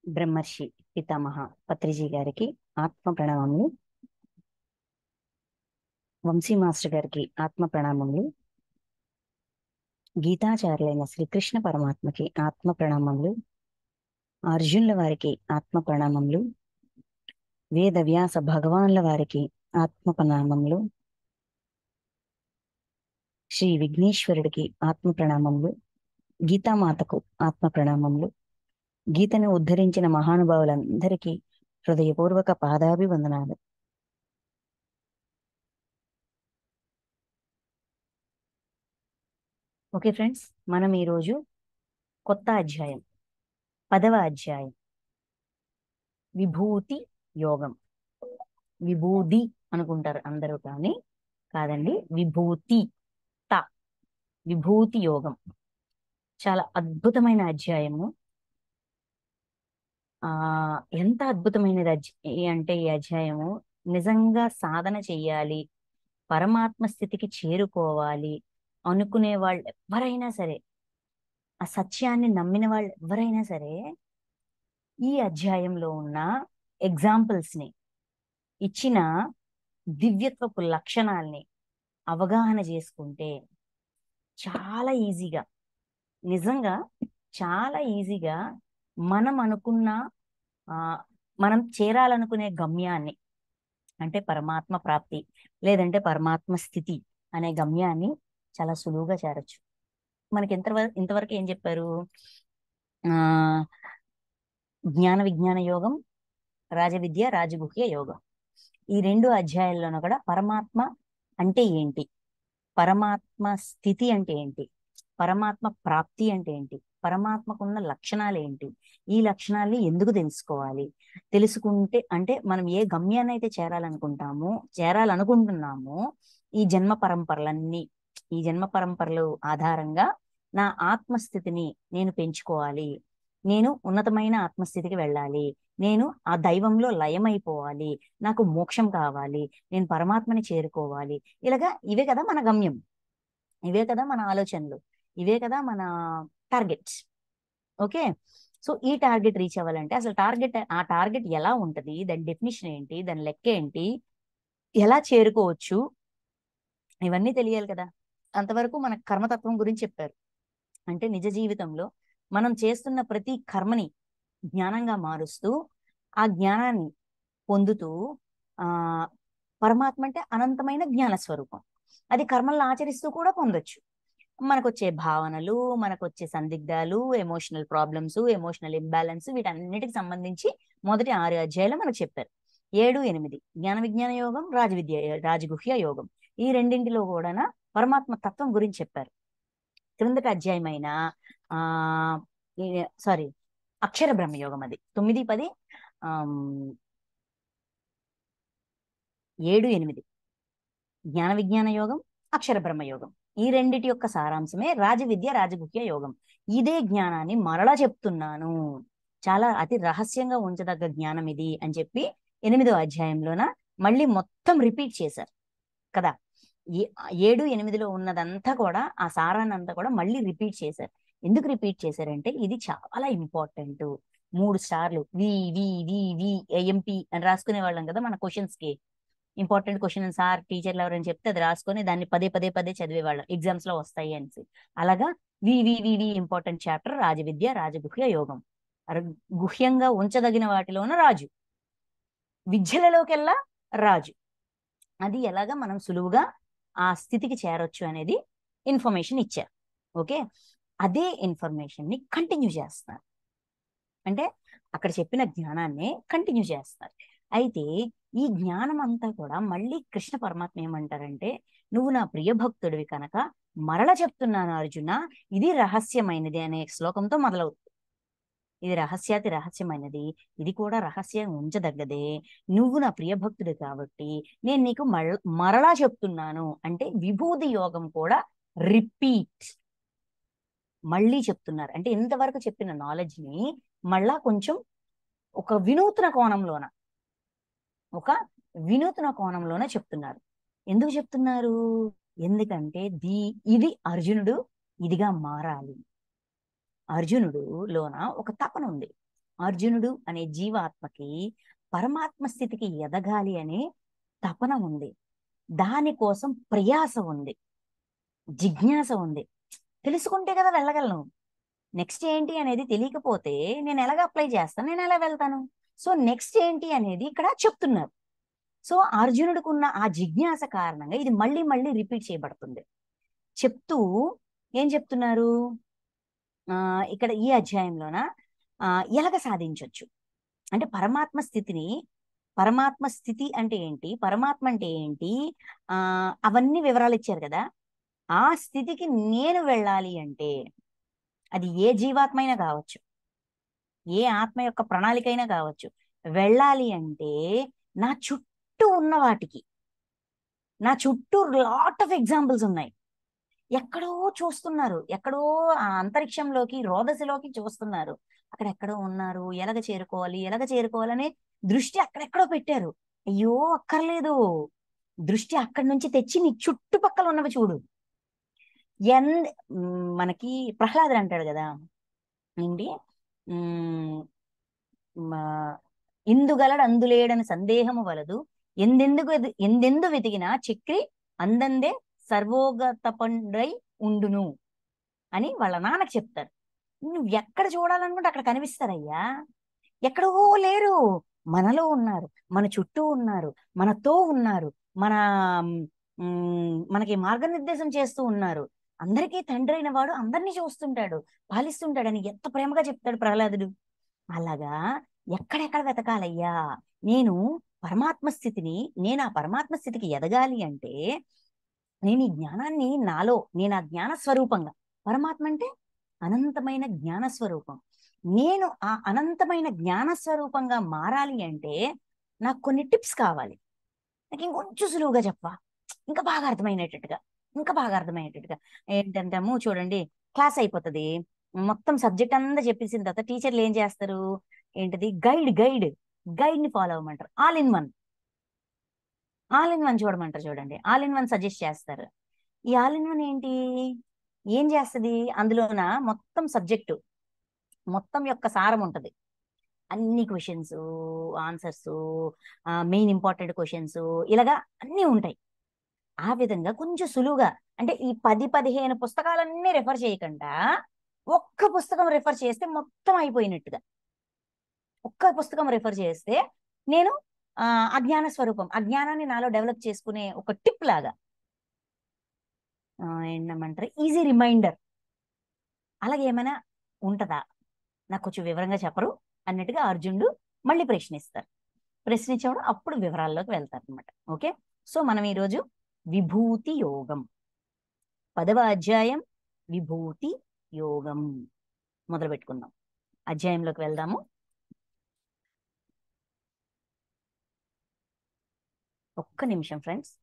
బ్రహ్మర్షి పితామహ పత్రిజీ గారికి ఆత్మ ప్రణామములు. వంశీ మాస్టర్ గారికి ఆత్మ ప్రణామములు. గీతాచార్యులైన శ్రీకృష్ణ పరమాత్మకి ఆత్మ ప్రణామములు. అర్జునుల వారికి ఆత్మ ప్రణామములు. వేద వ్యాస భగవాన్ల వారికి ఆత్మ ప్రణామములు. శ్రీ విఘ్నేశ్వరుడికి ఆత్మ ప్రణామములు. గీతామాతకు ఆత్మ ప్రణామములు. గీతను ఉద్ధరించిన మహానుభావులందరికీ హృదయపూర్వక పాదాభివందనాలు. ఓకే ఫ్రెండ్స్, మనం ఈరోజు కొత్త అధ్యాయం 10వ అధ్యాయం విభూతి యోగం. విభూది అనుకుంటారు అందరూ, కానీ కాదండి, విభూతి త విభూతి యోగం. చాలా అద్భుతమైన అధ్యాయము. ఎంత అద్భుతమైనది అంటే ఈ అధ్యాయము నిజంగా సాధన చెయ్యాలి, పరమాత్మ స్థితికి చేరుకోవాలి అనుకునే వాళ్ళు ఎవరైనా సరే, ఆ సత్యాన్ని నమ్మిన వాళ్ళు ఎవరైనా సరే ఈ అధ్యాయంలో ఉన్న ఎగ్జాంపుల్స్ ని, ఇచ్చిన దివ్యత్వపు లక్షణాల్ని అవగాహన చేసుకుంటే చాలా ఈజీగా, నిజంగా చాలా ఈజీగా మనం అనుకున్న మనం చేరాలనుకునే గమ్యాన్ని, అంటే పరమాత్మ ప్రాప్తి లేదంటే పరమాత్మ స్థితి అనే గమ్యాన్ని చాలా సులువుగా చేరొచ్చు. మనకి ఇంతవరకు ఏం చెప్పారు? జ్ఞాన విజ్ఞాన యోగం, రాజవిద్య రాజగుహ్య యోగం. ఈ 2 అధ్యాయాల్లోనూ కూడా పరమాత్మ అంటే ఏంటి, పరమాత్మ స్థితి అంటే ఏంటి, పరమాత్మ ప్రాప్తి అంటే ఏంటి, పరమాత్మకున్న లక్షణాలు ఏంటి, ఈ లక్షణాల్ని ఎందుకు తెలుసుకోవాలి, తెలుసుకుంటే అంటే మనం ఏ గమ్యాన్ని అయితే చేరాలనుకుంటున్నామో ఈ జన్మ పరంపరలు ఆధారంగా నా ఆత్మస్థితిని నేను పెంచుకోవాలి, నేను ఉన్నతమైన ఆత్మస్థితికి వెళ్ళాలి, నేను ఆ దైవంలో లయమైపోవాలి, నాకు మోక్షం కావాలి, నేను పరమాత్మని చేరుకోవాలి. ఇలాగా ఇవే కదా మన గమ్యం, ఇవే కదా మన ఆలోచనలు, ఇవే కదా మన టార్గెట్స్. ఓకే, సో ఈ టార్గెట్ రీచ్ అవ్వాలంటే అసలు ఆ టార్గెట్ ఎలా ఉంటది, దాని డెఫినేషన్ ఏంటి, దాని లెక్క ఏంటి, ఎలా చేరుకోవచ్చు, ఇవన్నీ తెలియాలి కదా. అంతవరకు మన కర్మతత్వం గురించి చెప్పారు. అంటే నిజ జీవితంలో మనం చేస్తున్న ప్రతి కర్మని జ్ఞానంగా మారుస్తూ, ఆ జ్ఞానాన్ని పొందుతూ, ఆ పరమాత్మ అంటే అనంతమైన జ్ఞాన స్వరూపం. అది కర్మలను ఆచరిస్తూ కూడా పొందొచ్చు. మనకొచ్చే భావనలు, మనకొచ్చే సందిగ్ధాలు, ఎమోషనల్ ప్రాబ్లమ్స్, ఎమోషనల్ ఇంబ్యాలెన్స్, వీటన్నిటికి సంబంధించి మొదటి 6 అధ్యాయాలు మనకు చెప్పారు. 7, 8 జ్ఞాన విజ్ఞాన యోగం, రాజగుహ్య యోగం. ఈ రెండింటిలో కూడా పరమాత్మ తత్వం గురించి చెప్పారు. క్రిందటి అధ్యాయమైన సారీ అక్షర బ్రహ్మయోగం, అది 9, 10, 7, 8 జ్ఞాన విజ్ఞాన యోగం, అక్షర బ్రహ్మయోగం. ఈ రెండిటి యొక్క సారాంశమే రాజవిద్య రాజగుహ్య యోగం. ఇదే జ్ఞానాన్ని మరలా చెప్తున్నాను, చాలా అతి రహస్యంగా ఉంచదగ్గ జ్ఞానం ఇది అని చెప్పి 8వ అధ్యాయంలోన మళ్ళీ మొత్తం రిపీట్ చేశారు కదా. 7, 8లో ఉన్నదంతా కూడా, ఆ సారాన్ని అంతా కూడా మళ్ళీ రిపీట్ చేశారు. ఎందుకు రిపీట్ చేశారంటే ఇది చాలా ఇంపార్టెంట్. 3 స్టార్లు వి వి వి వి ఏఎంపి అని రాసుకునే వాళ్ళం కదా మన క్వశ్చన్స్ కి. ఇంపార్టెంట్ క్వశ్చన్ సార్ టీచర్లు ఎవరైనా చెప్తే అది రాసుకొని దాన్ని పదే చదివేవాళ్ళం, ఎగ్జామ్స్ లో వస్తాయి అనేసి. అలాగా వి ఇంపార్టెంట్ చాప్టర్ రాజవిద్య రాజగుహ్య యోగం. గుహ్యంగా ఉంచదగిన వాటిలోన రాజు, విద్యలలోకెల్లా రాజు. అది ఎలాగా మనం సులువుగా ఆ స్థితికి చేరొచ్చు అనేది ఇన్ఫర్మేషన్ ఇచ్చారు. ఓకే, అదే ఇన్ఫర్మేషన్ ని కంటిన్యూ చేస్తున్నారు. అంటే అక్కడ చెప్పిన జ్ఞానాన్ని కంటిన్యూ చేస్తారు. అయితే ఈ జ్ఞానం అంతా కూడా మళ్ళీ కృష్ణ పరమాత్మ ఏమంటారంటే, నువ్వు నా ప్రియ భక్తుడివి కనుక మరల చెప్తున్నాను అర్జున, ఇది రహస్యమైనది అనే శ్లోకంతో మొదలవుతుంది. ఇది రహస్యాతి రహస్యమైనది, ఇది కూడా రహస్యం ఉంచదగ్గదే, నువ్వు నా ప్రియ భక్తుడు కాబట్టి నేను నీకు మరలా చెప్తున్నాను అంటే విభూతి యోగం కూడా రిపీట్, మళ్ళీ చెప్తున్నారు. అంటే ఇంతవరకు చెప్పిన నాలెడ్జ్ ని మళ్ళా కొంచెం ఒక వినూత్న కోణంలోనే చెప్తున్నారు. ఎందుకు చెప్తున్నారు? ఎందుకంటే ఇది అర్జునుడు ఇదిగా మారాలి. అర్జునుడు లోన ఒక తపన ఉంది. అర్జునుడు అనే జీవాత్మకి పరమాత్మ స్థితికి ఎదగాలి అనే తపన ఉంది, దానికోసం ప్రయాస ఉంది, జిజ్ఞాస ఉంది. తెలుసుకుంటే కదా వెళ్ళగలను. నెక్స్ట్ ఏంటి అనేది తెలియకపోతే నేను ఎలాగ అప్లై చేస్తాను, నేను ఎలా వెళ్తాను? సో నెక్స్ట్ ఏంటి అనేది ఇక్కడ చెప్తున్నారు. సో అర్జునుడికి ఉన్న ఆ జిజ్ఞాస కారణంగా ఇది మళ్ళీ మళ్ళీ రిపీట్ చేయబడుతుంది. చెప్తూ ఏం చెప్తున్నారు ఇక్కడ ఈ అధ్యాయంలోన ఎలాగ సాధించవచ్చు అంటే పరమాత్మ స్థితి అంటే ఏంటి, పరమాత్మ అంటే ఏంటి, అవన్నీ వివరాలు ఇచ్చారు కదా. ఆ స్థితికి నేను వెళ్ళాలి అంటే అది ఏ జీవాత్మ అయినా కావచ్చు, ఏ ఆత్మ యొక్క ప్రణాళిక అయినా కావచ్చు. వెళ్ళాలి అంటే నా చుట్టూ ఉన్న వాటికి, నా చుట్టూ లాట్ ఆఫ్ ఎగ్జాంపుల్స్ ఉన్నాయి. ఎక్కడో చూస్తున్నారు, ఎక్కడో ఆ అంతరిక్షంలోకి రోదసిలోకి చూస్తున్నారు, అక్కడెక్కడో ఉన్నారు. ఎలాగ చేరుకోవాలనే దృష్టి అక్కడెక్కడో పెట్టారు. అయ్యో అక్కర్లేదు, దృష్టి అక్కడి నుంచి తెచ్చి నీ చుట్టుపక్కల ఉన్నవి చూడు. ఎన్ మనకి ప్రహ్లాదుడు అంటాడు కదా ఏంటి, ఇందుగలడు అందులేడని సందేహము వలదు, ఎందెందు వెతికినా చక్రి అందందే సర్వోగతపండై ఉండును అని వాళ్ళ నాన్నకి చెప్తారు. నువ్వు ఎక్కడ చూడాలనుకుంటే అక్కడ కనిపిస్తారయ్యా. ఎక్కడో లేరు, మనలో ఉన్నారు, మన చుట్టూ ఉన్నారు, మనతో ఉన్నారు, మనకి మార్గనిర్దేశం చేస్తూ ఉన్నారు. అందరికీ తండ్రి అయిన వాడు అందరినీ చూస్తుంటాడు, పాలిస్తుంటాడని ఎంత ప్రేమగా చెప్తాడు ప్రహ్లాదుడు. అలాగా ఎక్కడెక్కడ వెతకాలయ్యా? నేను నేను ఆ పరమాత్మ స్థితికి ఎదగాలి అంటే నేను ఈ జ్ఞానాన్ని నేను ఆ జ్ఞాన స్వరూపంగా, పరమాత్మ అంటే అనంతమైన జ్ఞాన స్వరూపం, నేను ఆ అనంతమైన జ్ఞాన స్వరూపంగా మారాలి అంటే నాకు కొన్ని టిప్స్ కావాలి. నాకు ఇంకొంచెం సులువుగా చెప్పా, ఇంకా బాగా అర్థమయ్యేటట్టుగా ఏంటంటే చూడండి, క్లాస్ అయిపోతుంది, మొత్తం సబ్జెక్ట్ అంతా చెప్పేసిన తర్వాత టీచర్లు ఏం చేస్తారు, ఏంటిది గైడ్ ని ఫాలో అవ్వమంటారు. ఆల్ ఇన్ వన్ చూడమంటారు. చూడండి, ఆల్ ఇన్ వన్ సజెస్ట్ చేస్తారు. ఈ ఆల్ ఇన్ వన్ ఏంటి, ఏం చేస్తుంది, అందులోన మొత్తం సబ్జెక్టు మొత్తం యొక్క సారం ఉంటది. అన్ని questions, answers, main important questions, ఇలాగా అన్నీ ఉంటాయి. ఆ విధంగా కొంచెం సులువుగా, అంటే ఈ 10-15 పుస్తకాలన్నీ రెఫర్ చేయకుండా ఒక్క పుస్తకం రెఫర్ చేస్తే మొత్తం అయిపోయినట్టుగా, ఒక్క పుస్తకం రెఫర్ చేస్తే నేను అజ్ఞాన స్వరూపం, అజ్ఞానాన్ని నాలో డెవలప్ చేసుకునే ఒక టిప్ లాగా, ఏంటంటారు, ఈజీ రిమైండర్, అలాగే ఏమైనా ఉంటదా, నాకు కొంచెం వివరంగా చెప్పరు అన్నట్టుగా అర్జునుడు మళ్ళీ ప్రశ్నించడం అప్పుడు వివరాల్లోకి వెళ్తారు అనమాట. ఓకే, సో మనం ఈరోజు విభూతి యోగం 10వ అధ్యాయం విభూతి యోగం మొదలు పెట్టుకుందాం. అధ్యాయంలోకి వెళ్దాము. ఒక్క నిమిషం ఫ్రెండ్స్.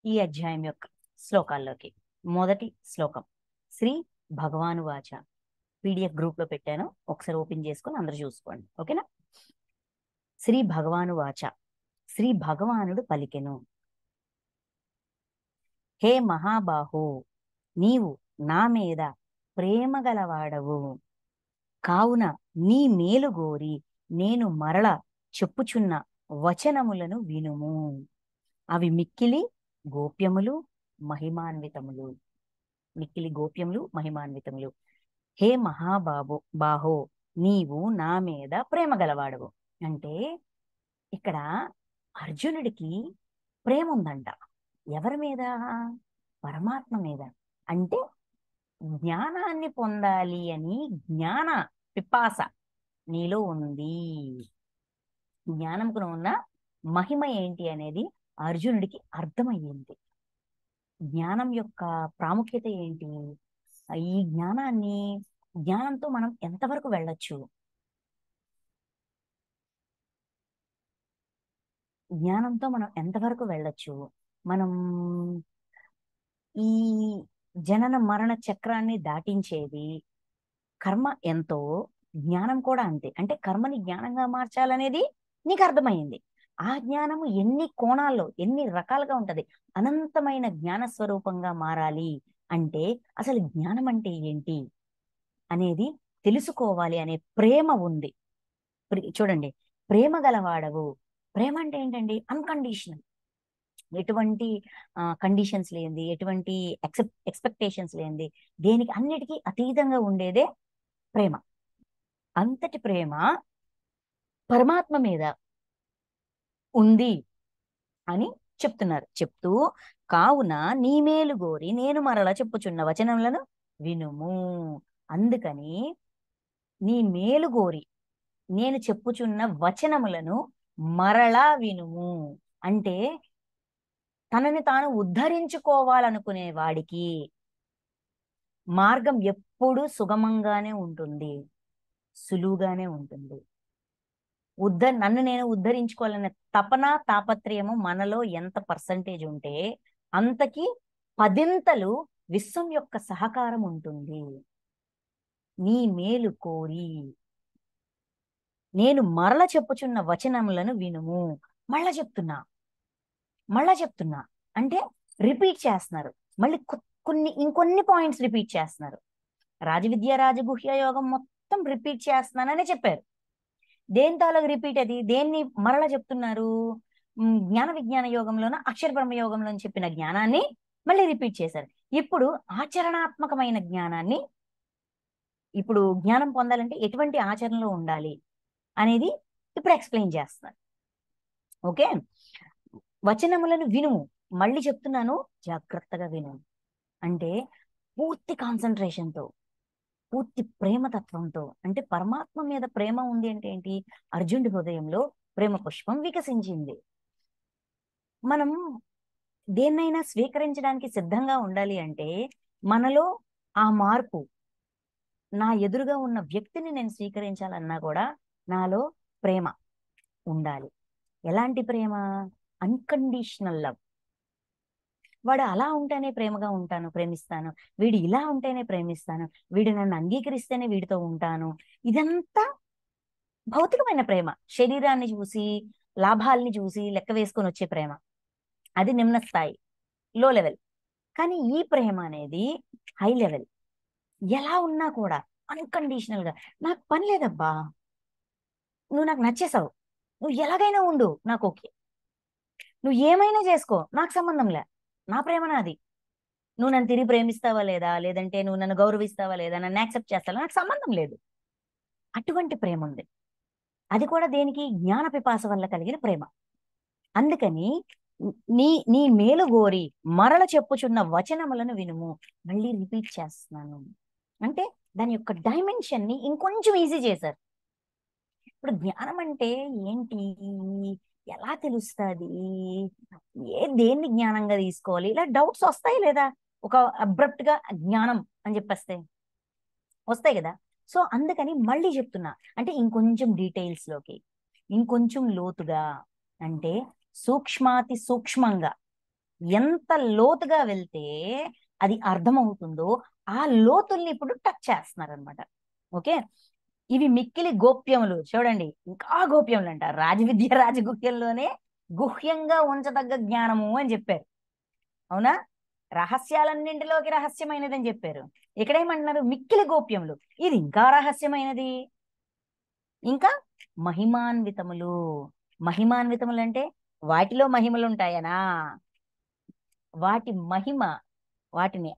ఈ అధ్యాయం యొక్క శ్లోకాల్లోకి మొదటి శ్లోకం, శ్రీ భగవాను వాచ. పీడిఎఫ్ గ్రూప్ లో పెట్టాను, ఒకసారి ఓపెన్ చేసుకొని అందరూ చూసుకోండి. ఓకేనా? శ్రీ భగవాను వాచ, శ్రీ భగవానుడు పలికెను, హే మహాబాహో, నీవు నా మీద ప్రేమ గలవాడవు కావున నీ మేలు గోరి నేను మరల చెప్పుచున్న వచనములను వినుము, అవి మిక్కిలి గోప్యములు మహిమాన్వితములు. హే బాహో, నీవు నా మీద ప్రేమ గలవాడవు అంటే ఇక్కడ అర్జునుడికి ప్రేమ ఉందంట. ఎవరి మీద? పరమాత్మ మీద. అంటే జ్ఞానాన్ని పొందాలి అని జ్ఞాన పిపాస నీలో ఉంది. జ్ఞానంకు ఉన్న మహిమ ఏంటి అనేది అర్జునుడికి అర్థమయ్యింది. జ్ఞానం యొక్క ప్రాముఖ్యత ఏంటి? ఈ జ్ఞానంతో మనం ఎంతవరకు వెళ్ళొచ్చు? జ్ఞానంతో మనం ఎంతవరకు వెళ్ళొచ్చు? మనం ఈ జనన మరణ చక్రాన్ని దాటించేది కర్మ ఎంతో, జ్ఞానం కూడా అంతే. అంటే కర్మని జ్ఞానంగా మార్చాలనేది నీకు అర్థమైంది. ఆ జ్ఞానము ఎన్ని కోణాల్లో, ఎన్ని రకాలుగా ఉంటది. అనంతమైన జ్ఞాన స్వరూపంగా మారాలి అంటే అసలు జ్ఞానం అంటే ఏంటి అనేది తెలుసుకోవాలి అనే ప్రేమ ఉంది. చూడండి, ప్రేమ గలవాడవు. ప్రేమ అంటే ఏంటండి? అన్కండిషనల్. ఎటువంటి కండిషన్స్ లేనిది, ఎటువంటి ఎక్స్పెక్టేషన్స్ లేనిది, దేనికి అన్నిటికీ అతీతంగా ఉండేదే ప్రేమ. అంతటి ప్రేమ పరమాత్మ మీద ఉంది అని చెప్తున్నారు. చెప్తూ, కావున నీ మేలు గోరి నేను మరల చెప్పుచున్న వచనములను వినుము. అందుకని నీ మేలు గోరి నేను చెప్పుచున్న వచనములను మరలా వినుము. అంటే తనని తాను ఉద్ధరించుకోవాలనుకునే వాడికి మార్గం ఎప్పుడూ సుగమంగానే ఉంటుంది, సులువుగానే ఉంటుంది. నన్ను నేను ఉద్ధరించుకోవాలనే తపన, తాపత్రయము మనలో ఎంత పర్సంటేజ్ ఉంటే అంతకి 10 విశ్వం యొక్క సహకారం ఉంటుంది. నీ మేలు కోరి నేను మరల చెప్పుచున్న వచనములను వినుము. మళ్ళా చెప్తున్నా అంటే రిపీట్ చేస్తున్నారు. మళ్ళీ ఇంకొన్ని పాయింట్స్ రిపీట్ చేస్తున్నారు. రాజవిద్య రాజగుహ్య యోగం మొత్తం రిపీట్ చేస్తున్నానని చెప్పారు. దేని తాలూకు రిపీట్ అది? దేన్ని మరలా చెప్తున్నారు? జ్ఞాన విజ్ఞాన యోగంలోనూ అక్షర బ్రహ్మ యోగంలో చెప్పిన జ్ఞానాన్ని మళ్ళీ రిపీట్ చేశారు. ఇప్పుడు ఆచరణాత్మకమైన జ్ఞానాన్ని, ఇప్పుడు జ్ఞానం పొందాలంటే ఎటువంటి ఆచరణలో ఉండాలి అనేది ఇప్పుడు ఎక్స్ప్లెయిన్ చేస్తున్నారు. ఓకే, వచనములను వినుము. మళ్ళీ చెప్తున్నాను, జాగ్రత్తగా విను. అంటే పూర్తి కాన్సన్ట్రేషన్తో, పూర్తి ప్రేమతత్వంతో. అంటే పరమాత్మ మీద ప్రేమ ఉంది అంటే ఏంటి? అర్జునుడి హృదయంలో ప్రేమ పుష్పం వికసించింది. మనం దేన్నైనా స్వీకరించడానికి సిద్ధంగా ఉండాలి అంటే మనలో ఆ మార్పు, నా ఎదురుగా ఉన్న వ్యక్తిని నేను స్వీకరించాలన్నా కూడా నాలో ప్రేమ ఉండాలి. ఎలాంటి ప్రేమ? Unconditional love. వాడు అలా ఉంటేనే ప్రేమగా ఉంటాను, ప్రేమిస్తాను. వీడు ఇలా ఉంటేనే ప్రేమిస్తాను. వీడు నన్ను అంగీకరిస్తేనే వీడితో ఉంటాను. ఇదంతా భౌతికమైన ప్రేమ. శరీరాన్ని చూసి, లాభాల్ని చూసి లెక్క వేసుకొని వచ్చే ప్రేమ. అది నిమ్న స్థాయి, లో లెవెల్. కానీ ఈ ప్రేమ అనేది హై లెవెల్. ఎలా ఉన్నా కూడా అన్కండిషనల్ గా, నాకు పని లేదబ్బా, నువ్వు నాకు నచ్చేసావు, నువ్వు ఎలాగైనా ఉండు, నాకు ఓకే, నువ్వు ఏమైనా చేసుకో, నాకు సంబంధం లే, నా ప్రేమ నాది. నువ్వు నన్ను తిరిగి ప్రేమిస్తావా లేదా, లేదంటే నువ్వు నన్ను గౌరవిస్తావా లేదా, నన్ను యాక్సెప్ట్ చేస్తావా, నాకు సంబంధం లేదు. అటువంటి ప్రేమ ఉంది. అది కూడా దేనికి? జ్ఞాన పిపాస వల్ల కలిగిన ప్రేమ. అందుకని నీ మేలు గోరి మరల చెప్పుచున్న వచనములను వినుము. మళ్ళీ రిపీట్ చేస్తున్నాను అంటే దాని యొక్క డైమెన్షన్ ని ఇంకొంచెం ఈజీ చేశారు. ఇప్పుడు జ్ఞానం అంటే ఏంటి, ఎలా తెలుస్తుంది, దేన్ని జ్ఞానంగా తీసుకోవాలి, ఇలా డౌట్స్ వస్తాయి లేదా? ఒక అబ్రప్ట్ గా జ్ఞానం అని చెప్పేస్తే వస్తాయి కదా. సో అందుకని మళ్ళీ చెప్తున్నా, అంటే ఇంకొంచెం డీటెయిల్స్ లోకి, ఇంకొంచెం లోతుగా, అంటే సూక్ష్మాతి సూక్ష్మంగా ఎంత లోతుగా వెళ్తే అది అర్థమవుతుందో ఆ లోతుల్ని ఇప్పుడు టచ్ చేస్తున్నారు అనమాట. ఓకే, ఇవి మిక్కిలి గోప్యములు. చూడండి, ఇంకా గోప్యములు అంట. రాజవిద్య రాజగుహ్యంలోనే గుహ్యంగా ఉంచదగ్గ జ్ఞానము అని చెప్పారు. అవునా? రహస్యాలన్నింటిలోకి రహస్యమైనదని చెప్పారు. ఇక్కడేమంటున్నారు? మిక్కిలి గోప్యములు. ఇది ఇంకా రహస్యమైనది, ఇంకా మహిమాన్వితములు. మహిమాన్వితములు అంటే వాటిలో మహిమలు ఉంటాయనా? వాటి మహిమ, వాటిని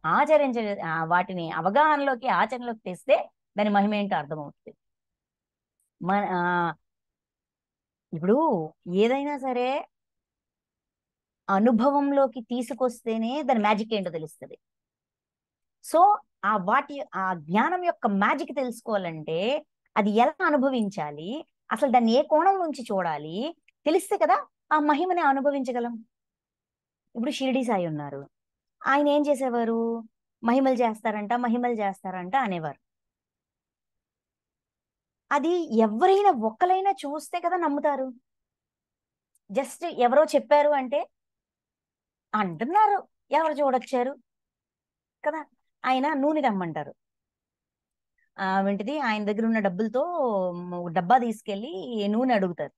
వాటిని అవగాహనలోకి, ఆచరణలోకి తెస్తే దాని మహిమ ఏంటో అర్థమవుతుంది. మన ఇప్పుడు ఏదైనా సరే అనుభవంలోకి తీసుకొస్తేనే దాని మ్యాజిక్ ఏంటో తెలుస్తుంది. సో ఆ జ్ఞానం యొక్క మ్యాజిక్ తెలుసుకోవాలంటే అది ఎలా అనుభవించాలి, అసలు దాన్ని ఏ కోణం నుంచి చూడాలి తెలిస్తే కదా ఆ మహిమని అనుభవించగలం. ఇప్పుడు షిరిడి సాయి ఉన్నారు, ఆయన ఏం చేసేవారు, మహిమలు చేస్తారంట అనేవారు. అది ఎవరైనా ఒక్కలైనా చూస్తే కదా నమ్ముతారు. జస్ట్ ఎవరో చెప్పారు అంటే అంటున్నారు, ఎవరు చూడొచ్చారు కదా. ఆయన నూనె తెమ్మంటారు, ఏంటిది ఆయన దగ్గర ఉన్న డబ్బులతో డబ్బా తీసుకెళ్లి నూనె అడుగుతారు.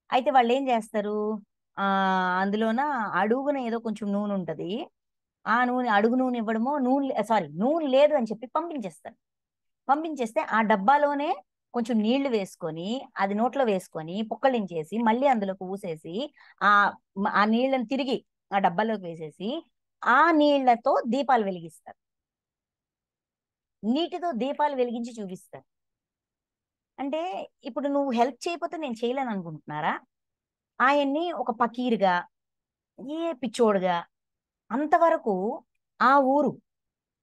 అయితే వాళ్ళు ఏం చేస్తారు, ఆ అందులోన అడుగున ఏదో కొంచెం నూనె ఉంటది, ఆ నూనె అడుగు నూనె ఇవ్వడమో, నూనె లేదు అని చెప్పి పంపించేస్తారు. పంపించేస్తే ఆ డబ్బాలోనే కొంచెం నీళ్లు వేసుకొని అది నోట్లో వేసుకొని పుక్కళించేసి మళ్ళీ అందులోకి ఊసేసి ఆ ఆ నీళ్ళని తిరిగి ఆ డబ్బాలోకి వేసేసి ఆ నీళ్లతో దీపాలు వెలిగిస్తారు, నీటితో దీపాలు వెలిగించి చూపిస్తారు. అంటే ఇప్పుడు నువ్వు హెల్ప్ చేయకపోతే నేను చేయలేను అనుకుంటున్నారా? ఆయన్ని ఒక పకీరుగా, పిచ్చోడుగా, అంతవరకు ఆ ఊరు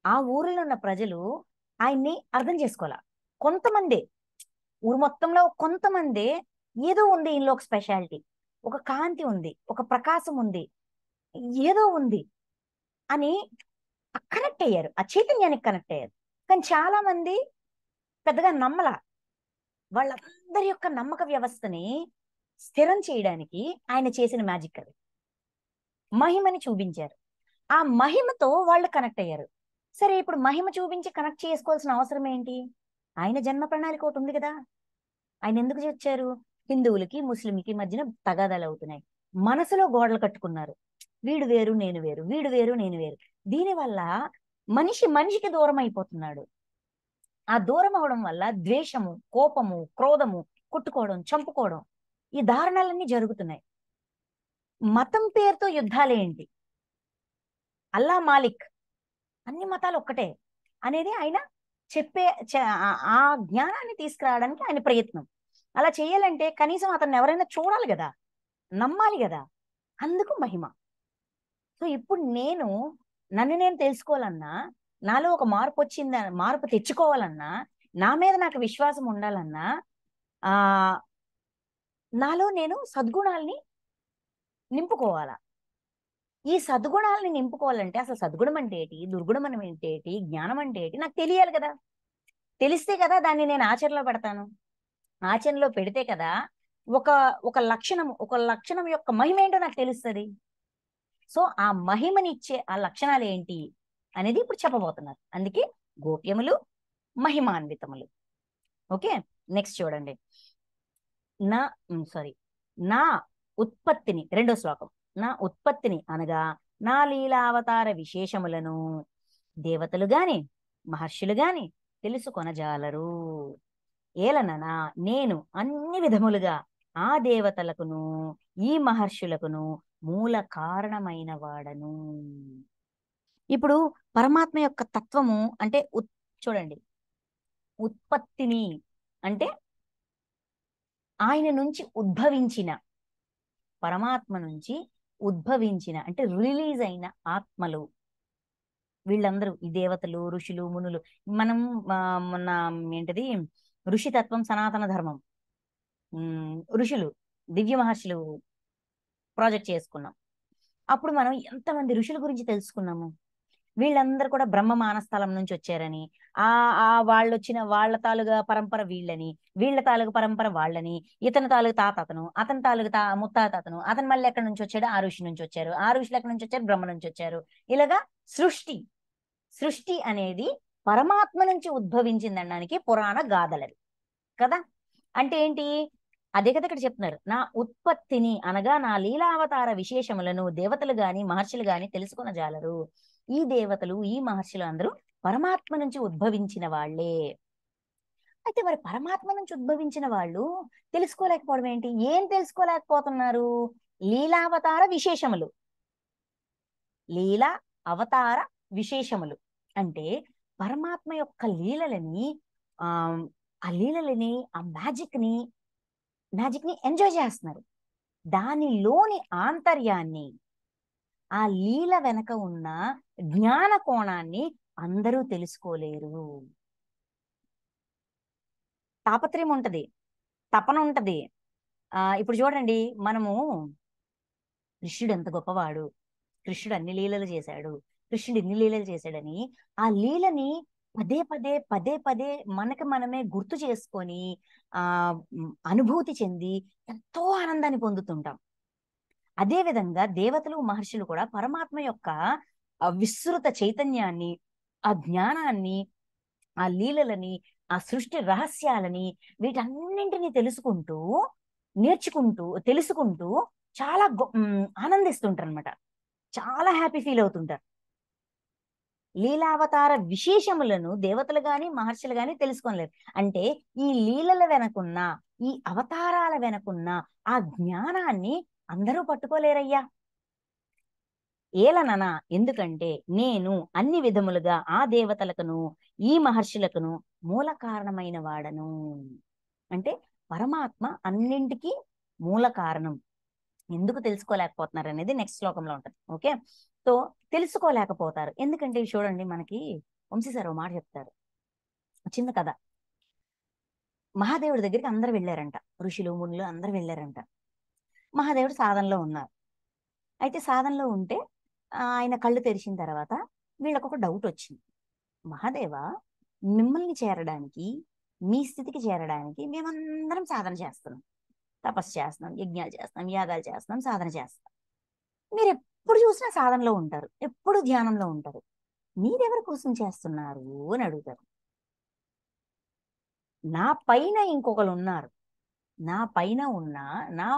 ఆ ఊరిలో ఉన్న ప్రజలు ఆయన్ని అర్థం చేసుకోవాల. కొంతమంది, ఊరు మొత్తంలో కొంతమంది ఏదో ఉంది ఈయనలో, ఒక స్పెషాలిటీ, ఒక కాంతి ఉంది, ఒక ప్రకాశం ఉంది, ఏదో ఉంది అని కనెక్ట్ అయ్యారు, ఆ చైతన్యానికి కనెక్ట్ అయ్యారు. కానీ చాలా మంది పెద్దగా నమ్మల. వాళ్ళందరి యొక్క నమ్మక వ్యవస్థని స్థిరం చేయడానికి ఆయన చేసిన మ్యాజిక్ అది, మహిమని చూపించారు. ఆ మహిమతో వాళ్ళు కనెక్ట్ అయ్యారు. సరే, ఇప్పుడు మహిమ చూపించి కనెక్ట్ చేసుకోవాల్సిన అవసరం ఏంటి? ఆయన జన్మ ప్రణాళిక ఒకటి ఉంది కదా. ఆయన ఎందుకు వచ్చారు? హిందువులకి ముస్లింకి మధ్యన తగాదాలు అవుతున్నాయి, మనసులో గోడలు కట్టుకున్నారు, వీడు వేరు నేను వేరు, వీడు వేరు నేను వేరు. దీనివల్ల మనిషికి దూరం అయిపోతున్నాడు. ఆ దూరం అవడం వల్ల ద్వేషము, కోపము, క్రోధము, కొట్టుకోవడం, చంపుకోవడం, ఈ దారుణాలన్నీ జరుగుతున్నాయి. మతం పేరుతో యుద్ధాలేంటి? అల్లా మాలిక్, అన్ని మతాలు ఒక్కటే అనేది ఆయన చెప్పే ఆ జ్ఞానాన్ని తీసుకురావడానికి ఆయన ప్రయత్నం. అలా చేయాలంటే కనీసం అతన్ని ఎవరైనా చూడాలి కదా, నమ్మాలి కదా. అందుకు మహిమ. సో ఇప్పుడు నన్ను నేను తెలుసుకోవాలన్నా, నాలో ఒక మార్పు తెచ్చుకోవాలన్నా, నా మీద నాకు విశ్వాసం ఉండాలన్నా, ఆ నాలో నేను సద్గుణాల్ని నింపుకోవాలా. ఈ సద్గుణాలని నింపుకోవాలంటే అసలు సద్గుణం అంటే ఏంటి, దుర్గుణం అంటే ఏంటి, జ్ఞానం అంటే ఏంటి నాకు తెలియాలి కదా. తెలిస్తే కదా దాన్ని నేను ఆచరణలో పెడతాను. ఆచరణలో పెడితే కదా ఒక ఒక లక్షణం యొక్క మహిమ ఏంటో నాకు తెలుస్తుంది. సో ఆ మహిమనిచ్చే ఆ లక్షణాలు ఏంటి అనేది ఇప్పుడు చెప్పబోతున్నారు. అందుకే గోప్యములు మహిమాన్వితములు. ఓకే, నెక్స్ట్ చూడండి. నా సారీ నా ఉత్పత్తిని, రెండో శ్లోకం. నా ఉత్పత్తిని అనగా నా లీలావతార విశేషములను దేవతలు గాని మహర్షులు గాని తెలుసుకొనజాలరు. ఏలననా నేను అన్ని విధములుగా ఆ దేవతలకును ఈ మహర్షులకును మూల కారణమైన వాడను. ఇప్పుడు పరమాత్మ యొక్క తత్వము అంటే చూడండి, ఉత్పత్తిని అంటే ఆయన నుంచి ఉద్భవించిన, పరమాత్మ నుంచి ఉద్భవించిన అంటే రిలీజ్ అయిన ఆత్మలు వీళ్ళందరూ, ఈ దేవతలు, ఋషులు, మునులు. మనం మొన్న ఏంటది ఋషితత్వం సనాతన ధర్మం, ఋషులు, దివ్య మహర్షులు ప్రాజెక్ట్ చేసుకున్నాం. అప్పుడు మనం ఎంతమంది ఋషుల గురించి తెలుసుకున్నాము. వీళ్ళందరూ కూడా బ్రహ్మ మానస్థలం నుంచి వచ్చారని, ఆ ఆ వాళ్ళు వచ్చిన వాళ్ళ తాలూగా పరంపర వీళ్ళని, వీళ్ళ తాలూకు పరంపర వాళ్ళని, ఇతని తాలూకు తాత అతను, అతని తాలూకు ముత్తాత అతను, అతను మళ్ళీ ఎక్కడి నుంచి వచ్చాడు, ఆ ఋషి నుంచి వచ్చారు, ఆ ఋషులు ఎక్కడి నుంచి వచ్చారు, బ్రహ్మ నుంచి వచ్చారు. ఇలాగా సృష్టి అనేది పరమాత్మ నుంచి ఉద్భవించింది అనడానికి పురాణ గాథలది కదా. అంటే ఏంటి? అదే కదా ఇక్కడ చెప్తున్నారు. నా ఉత్పత్తిని అనగా నా లీలావతార విశేషములను దేవతలు గాని మహర్షులు గాని తెలుసుకున్న జాలరు. ఈ దేవతలు, ఈ మహర్షులు అందరూ పరమాత్మ నుంచి ఉద్భవించిన వాళ్లే. అయితే మరి పరమాత్మ నుంచి ఉద్భవించిన వాళ్ళు తెలుసుకోలేకపోవడం ఏంటి? ఏం తెలుసుకోలేకపోతున్నారు? లీలావతార విశేషములు. లీలా అవతార విశేషములు అంటే పరమాత్మ యొక్క లీలలని, ఆ లీలలని, ఆ మ్యాజిక్ ని ఎంజాయ్ చేస్తున్నారు. దానిలోని ఆంతర్యాన్ని, ఆ లీల వెనక ఉన్న జ్ఞాన కోణాన్ని అందరూ తెలుసుకోలేరు. తాపత్రయం ఉంటది, తపన ఉంటది. ఇప్పుడు చూడండి, మనము కృష్ణుడు ఎంత గొప్పవాడు, కృష్ణుడు అన్ని లీలలు చేశాడు, కృష్ణుడు ఇన్ని లీలలు చేశాడని ఆ లీలని పదే పదే పదే పదే మనకి మనమే గుర్తు చేసుకొని ఆ అనుభూతి చెంది ఎంతో ఆనందాన్ని పొందుతుంటాం. అదే విధంగా దేవతలు మహర్షులు కూడా పరమాత్మ యొక్క విస్తృత చైతన్యాన్ని, ఆ జ్ఞానాన్ని, ఆ లీలలని, ఆ సృష్టి రహస్యాలని, వీటన్నింటినీ తెలుసుకుంటూ, నేర్చుకుంటూ, తెలుసుకుంటూ చాలా ఆనందిస్తుంటారు అనమాట. చాలా హ్యాపీ ఫీల్ అవుతుంటారు. లీలావతార విశేషములను దేవతలు గాని మహర్షులు గాని తెలుసుకోలేరు. అంటే ఈ లీలల వెనకున్న, ఈ అవతారాల వెనకున్న ఆ జ్ఞానాన్ని అందరూ పట్టుకోలేరయ్యా. ఏలననా, ఎందుకంటే నేను అన్ని విధములుగా ఆ దేవతలకును ఈ మహర్షులకును మూల కారణమైన వాడను. అంటే పరమాత్మ అన్నింటికి మూల కారణం. ఎందుకు తెలుసుకోలేకపోతున్నారు అనేది నెక్స్ట్ శ్లోకంలో ఉంటుంది. ఓకే, సో తెలుసుకోలేకపోతారు ఎందుకంటే చూడండి, మనకి వంశీ సార్ ఓ మాట చెప్తారు, చిన్న కథ. మహాదేవుడి దగ్గరికి అందరు వెళ్ళారంట, ఋషులు మునులు అందరు వెళ్ళారంట. మహాదేవుడు సాధనలో ఉన్నారు. అయితే సాధనలో ఉంటే ఆయన కళ్ళు తెరిచిన తర్వాత వీళ్ళకు ఒక డౌట్ వచ్చింది. మహాదేవ, మిమ్మల్ని చేరడానికి, మీ స్థితికి చేరడానికి మేమందరం సాధన చేస్తున్నాం, తపస్సు చేస్తున్నాం, యజ్ఞాలు చేస్తున్నాం, యాగాలు చేస్తున్నాం, సాధన చేస్తాం. మీరు ఎప్పుడు చూసినా సాధనలో ఉంటారు, ఎప్పుడు ధ్యానంలో ఉంటారు, మీరెవరి కోసం చేస్తున్నారు అని అడుగుతారు. నా పైన ఇంకొకరు ఉన్నారు, నా పైన ఉన్న నా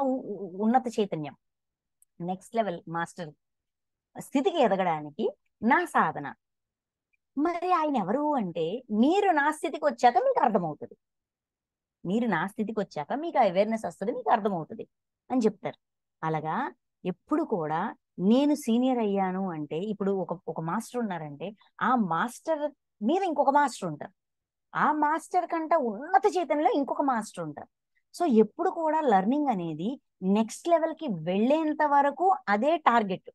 ఉన్నత చైతన్యం, నెక్స్ట్ లెవెల్ మాస్టర్ స్థితికి ఎదగడానికి నా సాధన. మరి ఆయన ఎవరు అంటే, మీరు నా స్థితికి వచ్చాక మీకు అర్థమవుతుంది, మీరు నా స్థితికి వచ్చాక మీకు అవేర్నెస్ వస్తుంది, మీకు అర్థమవుతుంది అని చెప్తారు. అలాగా ఎప్పుడు కూడా నేను సీనియర్ అయ్యాను అంటే, ఇప్పుడు ఒక మాస్టర్ ఉన్నారంటే ఆ మాస్టర్ మీద ఇంకొక మాస్టర్ ఉంటారు, ఆ మాస్టర్ కంట ఉన్నత చైతన్యంలో ఇంకొక మాస్టర్ ఉంటారు. సో ఎప్పుడు కూడా లెర్నింగ్ అనేది నెక్స్ట్ లెవెల్ కి వెళ్ళేంత వరకు అదే టార్గెట్.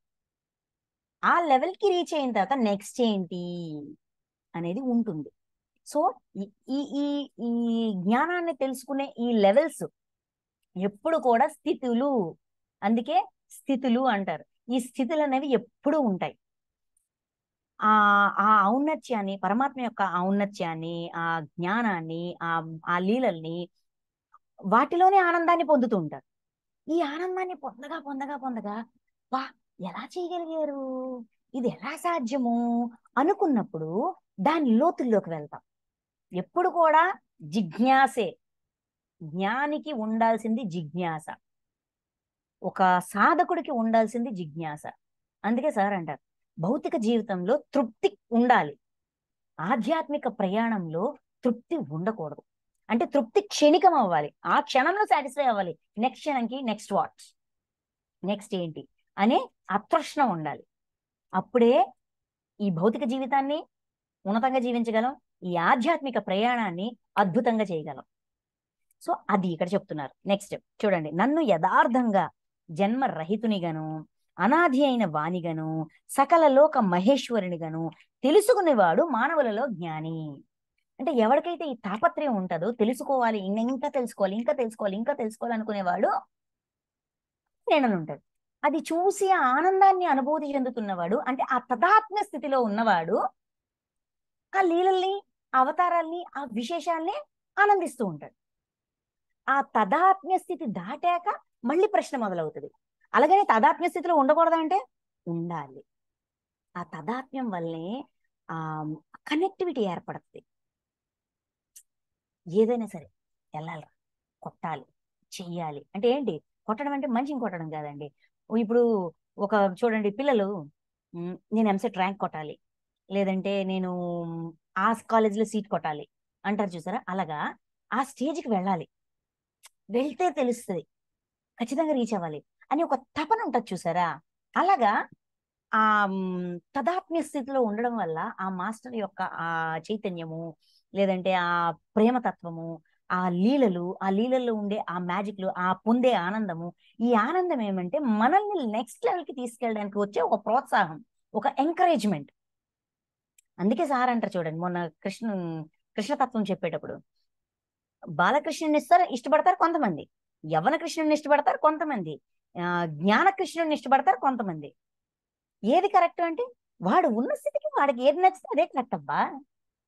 ఆ లెవెల్ కి రీచ్ అయిన తర్వాత నెక్స్ట్ ఏంటి అనేది ఉంటుంది. సో ఈ ఈ ఈ ఈ జ్ఞానాన్ని తెలుసుకునే ఈ లెవెల్స్ ఎప్పుడు కూడా స్థితులు, అందుకే స్థితులు అంటారు. ఈ స్థితులు అనేవి ఎప్పుడూ ఉంటాయి. ఆ ఆ ఔన్నత్యాన్ని, పరమాత్మ యొక్క ఔన్నత్యాన్ని, ఆ జ్ఞానాన్ని, ఆ లీలల్ని, వాటిలోనే ఆనందాన్ని పొందుతూ ఉంటారు. ఈ ఆనందాన్ని పొందగా పొందగా పొందగా వా, ఎలా చేయగలిగారు, ఇది ఎలా సాధ్యము అనుకున్నప్పుడు దాని లోతుల్లోకి వెళ్తాం. ఎప్పుడు కూడా జిజ్ఞాసే, జ్ఞానికి ఉండాల్సింది జిజ్ఞాస, ఒక సాధకుడికి ఉండాల్సింది జిజ్ఞాస. అందుకే సార్ అంటారు, భౌతిక జీవితంలో తృప్తి ఉండాలి, ఆధ్యాత్మిక ప్రయాణంలో తృప్తి ఉండకూడదు. అంటే తృప్తి క్షణికం అవ్వాలి, ఆ క్షణంలో సాటిస్ఫై అవ్వాలి, నెక్స్ట్ క్షణంకి నెక్స్ట్ వాట్, నెక్స్ట్ ఏంటి అనే అతృష్ణ ఉండాలి. అప్పుడే ఈ భౌతిక జీవితాన్ని ఉన్నతంగా జీవించగలం, ఈ ఆధ్యాత్మిక ప్రయాణాన్ని అద్భుతంగా చేయగలం. సో అది ఇక్కడ చెప్తున్నారు. నెక్స్ట్ చూడండి, నన్ను యథార్థంగా జన్మ రహితునిగను, అనాది అయిన వాణిగను, సకల లోక మహేశ్వరునిగను తెలుసుకునేవాడు మానవులలో జ్ఞాని. అంటే ఎవరికైతే ఈ తాపత్రయం ఉంటుందో, తెలుసుకోవాలి, ఇంకా తెలుసుకోవాలి, ఇంకా తెలుసుకోవాలి, ఇంకా తెలుసుకోవాలి అనుకునేవాడు నేను ఉంటాడు. అది చూసి ఆ ఆనందాన్ని అనుభూతి చెందుతున్నవాడు, అంటే ఆ తదాత్మ స్థితిలో ఉన్నవాడు ఆ లీలల్ని, అవతారాల్ని, ఆ విశేషాల్ని ఆనందిస్తూ ఉంటాడు. ఆ తదాత్మ్య స్థితి దాటాక మళ్ళీ ప్రశ్న మొదలవుతుంది. అలాగనే తదాత్మ్య స్థితిలో ఉండకూడదా అంటే ఉండాలి. ఆ తదాత్మ్యం వల్లే ఆ కనెక్టివిటీ ఏర్పడుతుంది. ఏదైనా సరే వెళ్ళాలి, కొట్టాలి, చెయ్యాలి అంటే ఏంటి, కొట్టడం అంటే మనిషిని కొట్టడం కాదండి. ఇప్పుడు ఒక చూడండి, పిల్లలు నేను ఎంసెట్ ర్యాంక్ కొట్టాలి, లేదంటే నేను ఆ కాలేజీలో సీట్ కొట్టాలి అంటారు చూసారా, అలాగా ఆ స్టేజ్కి వెళ్ళాలి, వెళ్తే తెలుస్తుంది, ఖచ్చితంగా రీచ్ అవ్వాలి అని ఒక తపన ఉంటుంది చూసారా. అలాగా ఆ తదాత్మ్య స్థితిలో ఉండడం వల్ల ఆ మాస్టర్ యొక్క ఆ చైతన్యము, లేదంటే ఆ ప్రేమతత్వము, ఆ లీలలు, ఆ లీలల్లో ఉండే ఆ మ్యాజిక్లు, ఆ పొందే ఆనందము, ఈ ఆనందం ఏమంటే మనల్ని నెక్స్ట్ లెవెల్కి తీసుకెళ్ళడానికి వచ్చే ఒక ప్రోత్సాహం, ఒక ఎంకరేజ్మెంట్. అందుకే సార్ అంటారు చూడండి, మొన్న కృష్ణతత్వం చెప్పేటప్పుడు, బాలకృష్ణుని ఇష్టపడతారు కొంతమంది, యవ్వన కృష్ణుని ఇష్టపడతారు కొంతమంది, జ్ఞాన కృష్ణుని ఇష్టపడతారు కొంతమంది. ఏది కరెక్ట్ అంటే వాడు ఉన్న స్థితికి వాడికి ఏది నచ్చితే అదే కరెక్ట్ అబ్బా.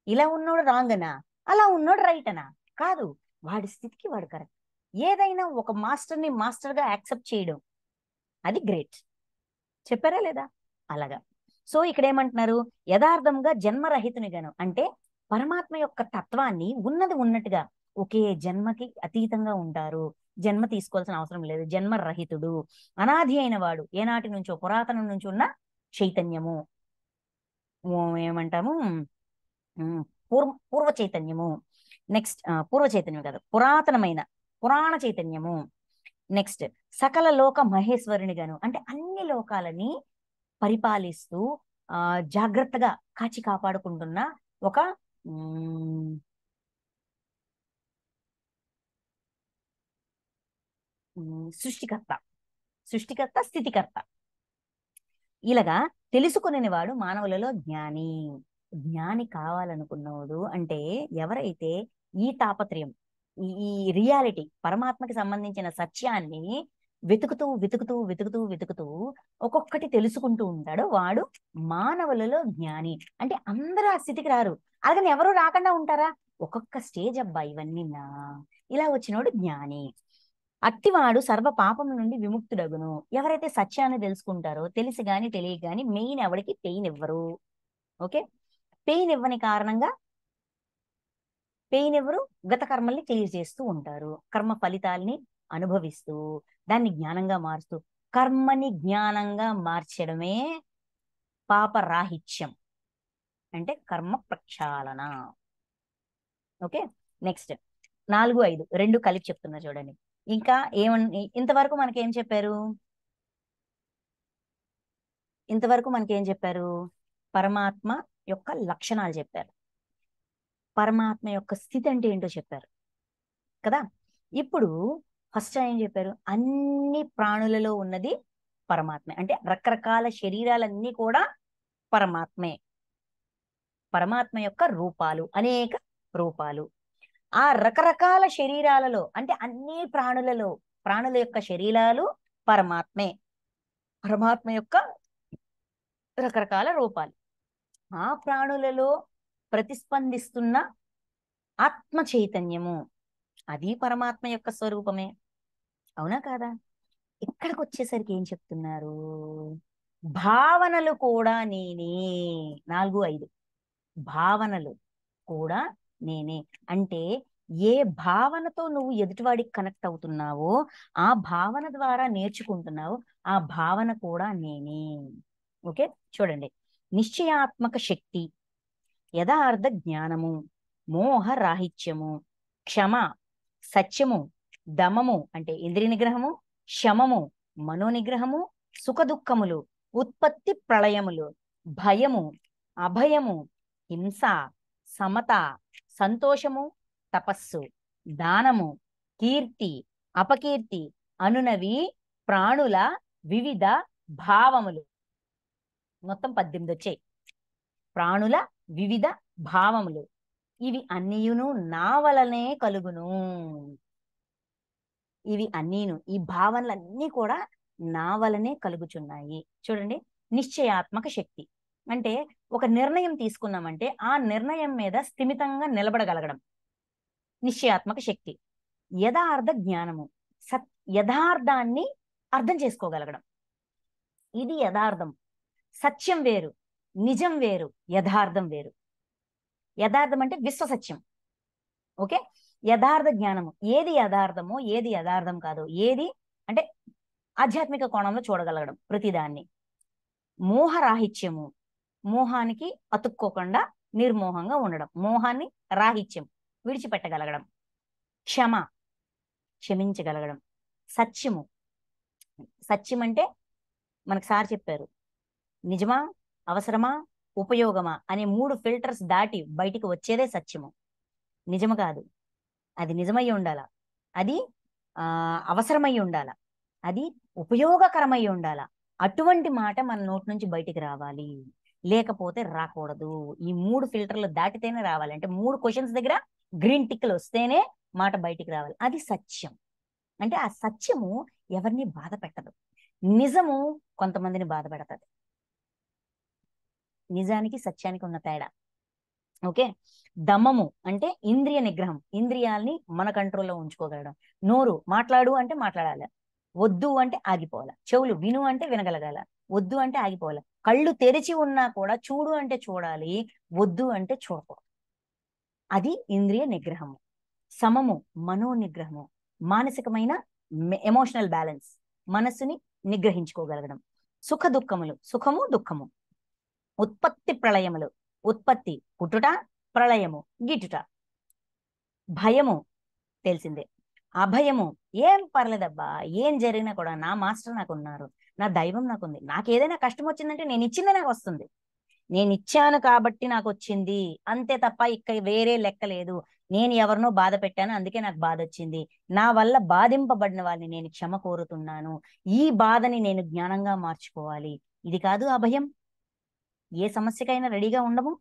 ఇలా ఉన్నోడు రాంగ్ అనా, అలా ఉన్నోడు రైట్ అనా? కాదు, వాడి స్థితికి వాడు కరెక్ట్. ఏదైనా ఒక మాస్టర్ని మాస్టర్గా యాక్సెప్ట్ చేయడం, అది గ్రేట్. చెప్పారా లేదా? అలాగా. సో ఇక్కడ ఏమంటున్నారు, యథార్థంగా జన్మరహితునిగాను, అంటే పరమాత్మ యొక్క తత్వాన్ని ఉన్నది ఉన్నట్టుగా, ఒకే జన్మకి అతీతంగా ఉంటారు, జన్మ తీసుకోవాల్సిన అవసరం లేదు, జన్మరహితుడు, అనాది అయిన వాడు, ఏనాటి నుంచో పురాతనం నుంచి ఉన్న చైతన్యము, ఏమంటాము, పూర్వ చైతన్యము. నెక్స్ట్ పూర్వ చైతన్యం కాదు, పురాతనమైన పురాణ చైతన్యము. నెక్స్ట్ సకల లోక మహేశ్వరుని గాను, అంటే అన్ని లోకాలని పరిపాలిస్తూ జాగ్రత్తగా కాచి కాపాడుకుంటున్న ఒక సృష్టికర్త, స్థితికర్త. ఇలాగా తెలుసుకునేవాడు మానవులలో జ్ఞాని. జ్ఞాని కావాలనుకున్నవాడు అంటే ఎవరైతే ఈ తాపత్రయం, ఈ రియాలిటీ, పరమాత్మకి సంబంధించిన సత్యాన్ని వెతుకుతూ వెతుకుతూ వెతుకుతూ వెతుకుతూ ఒక్కొక్కటి తెలుసుకుంటూ ఉంటాడో వాడు మానవులలో జ్ఞాని. అంటే అందరూ ఆ స్థితికి రారు, అలాగని ఎవరు రాకుండా ఉంటారా? ఒక్కొక్క స్టేజ్ అబ్బా ఇవన్నీ. ఇలా వచ్చినోడు జ్ఞాని. అట్టివాడు సర్వ పాపం నుండి విముక్తుడగును. ఎవరైతే సత్యాన్ని తెలుసుకుంటారో, తెలిసి గాని తెలియక గాని మెయిన్ ఎవరికి పెయిన్ ఇవ్వరు. ఓకే, పెయిన్ ఇవ్వని కారణంగా పెయిన్ ఎవరు? గత కర్మల్ని క్లియర్ చేస్తూ ఉంటారు, కర్మ ఫలితాల్ని అనుభవిస్తూ దాన్ని జ్ఞానంగా మారుస్తూ. కర్మని జ్ఞానంగా మార్చడమే పాపరాహిత్యం, అంటే కర్మ ప్రక్షాళన. ఓకే, నెక్స్ట్ 4, 5 రెండు కలిపి చెప్తున్నా చూడండి. ఇంకా ఇంతవరకు మనకేం చెప్పారు? పరమాత్మ యొక్క లక్షణాలు చెప్పారు, పరమాత్మ యొక్క స్థితి అంటే ఏంటో చెప్పారు కదా. ఇప్పుడు ఫస్ట్ ఏం చెప్పారు? అన్ని ప్రాణులలో ఉన్నది పరమాత్మే, అంటే రకరకాల శరీరాలన్నీ కూడా పరమాత్మే. పరమాత్మ యొక్క రూపాలు, అనేక రూపాలు. ఆ రకరకాల శరీరాలలో, అంటే అన్ని ప్రాణుల యొక్క శరీరాలు పరమాత్మే, పరమాత్మ యొక్క రకరకాల రూపాలు. ఆ ప్రాణులలో ప్రతిస్పందిస్తున్న ఆత్మ చైతన్యము, అది పరమాత్మ యొక్క స్వరూపమే. అవునా కాదా? ఇక్కడికి వచ్చేసరికి ఏం చెప్తున్నారు? భావనలు కూడా నేనే. 4, 5 భావనలు కూడా నేనే. అంటే ఏ భావనతో నువ్వు ఎదుటివాడికి కనెక్ట్ అవుతున్నావో, ఆ భావన ద్వారా నేర్చుకుంటున్నావు, ఆ భావన కూడా నేనే. ఓకే, చూడండి. నిశ్చయాత్మక శక్తి, యథార్థ జ్ఞానము, మోహ రాహిత్యము, క్షమ, సత్యము, దమము అంటే ఇంద్రియ నిగ్రహము, శమము మనోనిగ్రహము, సుఖదుఖములు, ఉత్పత్తి ప్రళయములు, భయము, అభయము, హింస, సమత, సంతోషము, తపస్సు, దానము, కీర్తి, అపకీర్తి అనునవి ప్రాణుల వివిధ భావములు. మొత్తం 18 వచ్చాయి. ప్రాణుల వివిధ భావములు, ఇవి అన్నీయును నా వలనే కలుగును. ఇవి అన్నీను, ఈ భావనలన్నీ కూడా నా వలనే కలుగుచున్నాయి. చూడండి, నిశ్చయాత్మక శక్తి అంటే ఒక నిర్ణయం తీసుకున్నామంటే ఆ నిర్ణయం మీద స్థిమితంగా నిలబడగలగడం నిశ్చయాత్మక శక్తి. యథార్థ జ్ఞానము, యథార్థాన్ని అర్థం చేసుకోగలగడం, ఇది యథార్థం. సత్యం వేరు, నిజం వేరు, యథార్థం వేరు. యథార్థం అంటే విశ్వసత్యం. ఓకే, యథార్థ జ్ఞానము, ఏది యథార్థమో ఏది యథార్థం కాదో, ఏది అంటే ఆధ్యాత్మిక కోణంలో చూడగలగడం ప్రతిదాన్ని. మోహరాహిత్యము, మోహానికి అతుక్కోకుండా నిర్మోహంగా ఉండడం, మోహాన్ని రాహిత్యం విడిచిపెట్టగలగడం. క్షమ, క్షమించగలగడం. సత్యము, సత్యం అంటే మనకు సార్ చెప్పారు, నిజమా, అవసరమా, ఉపయోగమా అనే 3 ఫిల్టర్స్ దాటి బయటికి వచ్చేదే సత్యము, నిజము కాదు. అది నిజమై ఉండాల, అది అవసరమై ఉండాల, అది ఉపయోగకరమై ఉండాల. అటువంటి మాట మన నోటి నుంచి బయటికి రావాలి, లేకపోతే రాకూడదు. ఈ 3 ఫిల్టర్లు దాటితేనే రావాలి. అంటే 3 క్వశ్చన్స్ దగ్గర గ్రీన్ టిక్లు వస్తేనే మాట బయటికి రావాలి. అది సత్యం. అంటే ఆ సత్యము ఎవరిని బాధ పెట్టదు. నిజము కొంతమందిని బాధ పెడతది. నిజానికి సత్యానికి ఉన్న తేడా. ఓకే. దమము అంటే ఇంద్రియ నిగ్రహం, ఇంద్రియాల్ని మన కంట్రోల్లో ఉంచుకోగలడం. నోరు మాట్లాడు అంటే మాట్లాడాలి, వద్దు అంటే ఆగిపోవాలి. చెవులు విను అంటే వినగలగాల, వద్దు అంటే ఆగిపోవాలి. కళ్ళు తెరిచి ఉన్నా కూడా చూడు అంటే చూడాలి, వద్దు అంటే చూడకూడదు. అది ఇంద్రియ నిగ్రహము. సమము మనో నిగ్రహము, మానసికమైన ఎమోషనల్ బ్యాలెన్స్, మనస్సుని నిగ్రహించుకోగలగడం. సుఖ దుఃఖములు, సుఖము దుఃఖము. ఉత్పత్తి ప్రళయములు, ఉత్పత్తి పుట్టుట, ప్రళయము గిట్టుట. భయము తెలిసిందే. అభయము ఏం పర్లేదబ్బా, ఏం జరిగినా కూడా నా మాస్టర్ నాకు ఉన్నారు, నా దైవం నాకుంది. నాకు ఏదైనా కష్టం వచ్చిందంటే నేను ఇచ్చిందే నాకు వస్తుంది, నేను ఇచ్చాను కాబట్టి నాకు వచ్చింది అంతే తప్ప ఇక వేరే లెక్క లేదు. నేను ఎవరినో బాధ పెట్టాను అందుకే నాకు బాధ వచ్చింది, నా వల్ల బాధింపబడిన వాళ్ళని నేను క్షమ కోరుతున్నాను, ఈ బాధని నేను జ్ఞానంగా మార్చుకోవాలి. ఇది కాదు అభయం. ఏ సమస్యకైనా రెడీగా ఉండము.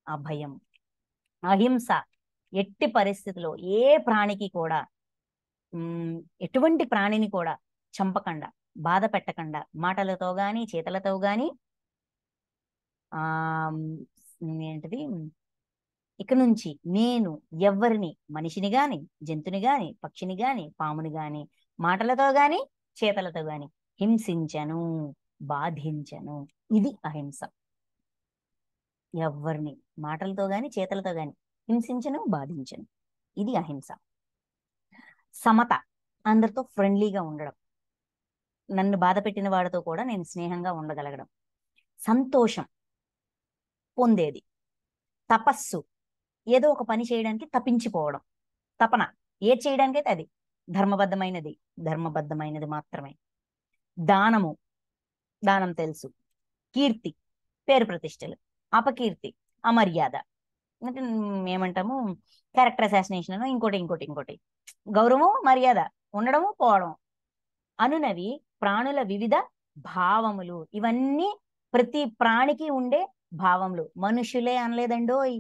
అభయం. అహింస, ఎట్టి పరిస్థితిలో ఏ ప్రాణికి కూడా ఎటువంటి ప్రాణిని కూడా చంపకుండా, బాధ పెట్టకుండా, మాటలతో గాని చేతలతో గాని ఆ ఏంటిది ఇక నుంచి నేను ఎవరిని, మనిషిని గాని, జంతుని గాని, పక్షిని గాని, పాముని గాని, మాటలతో గాని చేతలతో గాని హింసించను, బాధించను. ఇది అహింస. ఎవరిని మాటలతో గాని చేతలతో గాని హింసించను, బాధించను. ఇది అహింస. సమత, అందరితో ఫ్రెండ్లీగా ఉండడం, నన్ను బాధ పెట్టిన వాడితో కూడా నేను స్నేహంగా ఉండగలగడం. సంతోషం పొందేది. తపస్సు, ఏదో ఒక పని చేయడానికి తపించిపోవడం. తపన, ఏది చేయడానికైతే అది ధర్మబద్ధమైనది, ధర్మబద్ధమైనది మాత్రమే. దానము, దానం తెలుసు. కీర్తి, పేరు ప్రతిష్టలు. అపకీర్తి, అమర్యాద. అంటే ఏమంటాము, క్యారెక్టర్ అసాసినేషన్ అని, ఇంకోటి ఇంకోటి ఇంకోటి. గౌరవం, మర్యాద ఉండడము, పోవడం అనునవి ప్రాణుల వివిధ భావములు. ఇవన్నీ ప్రతి ప్రాణికి ఉండే భావములు. మనుషులే అనలేదండోయ్,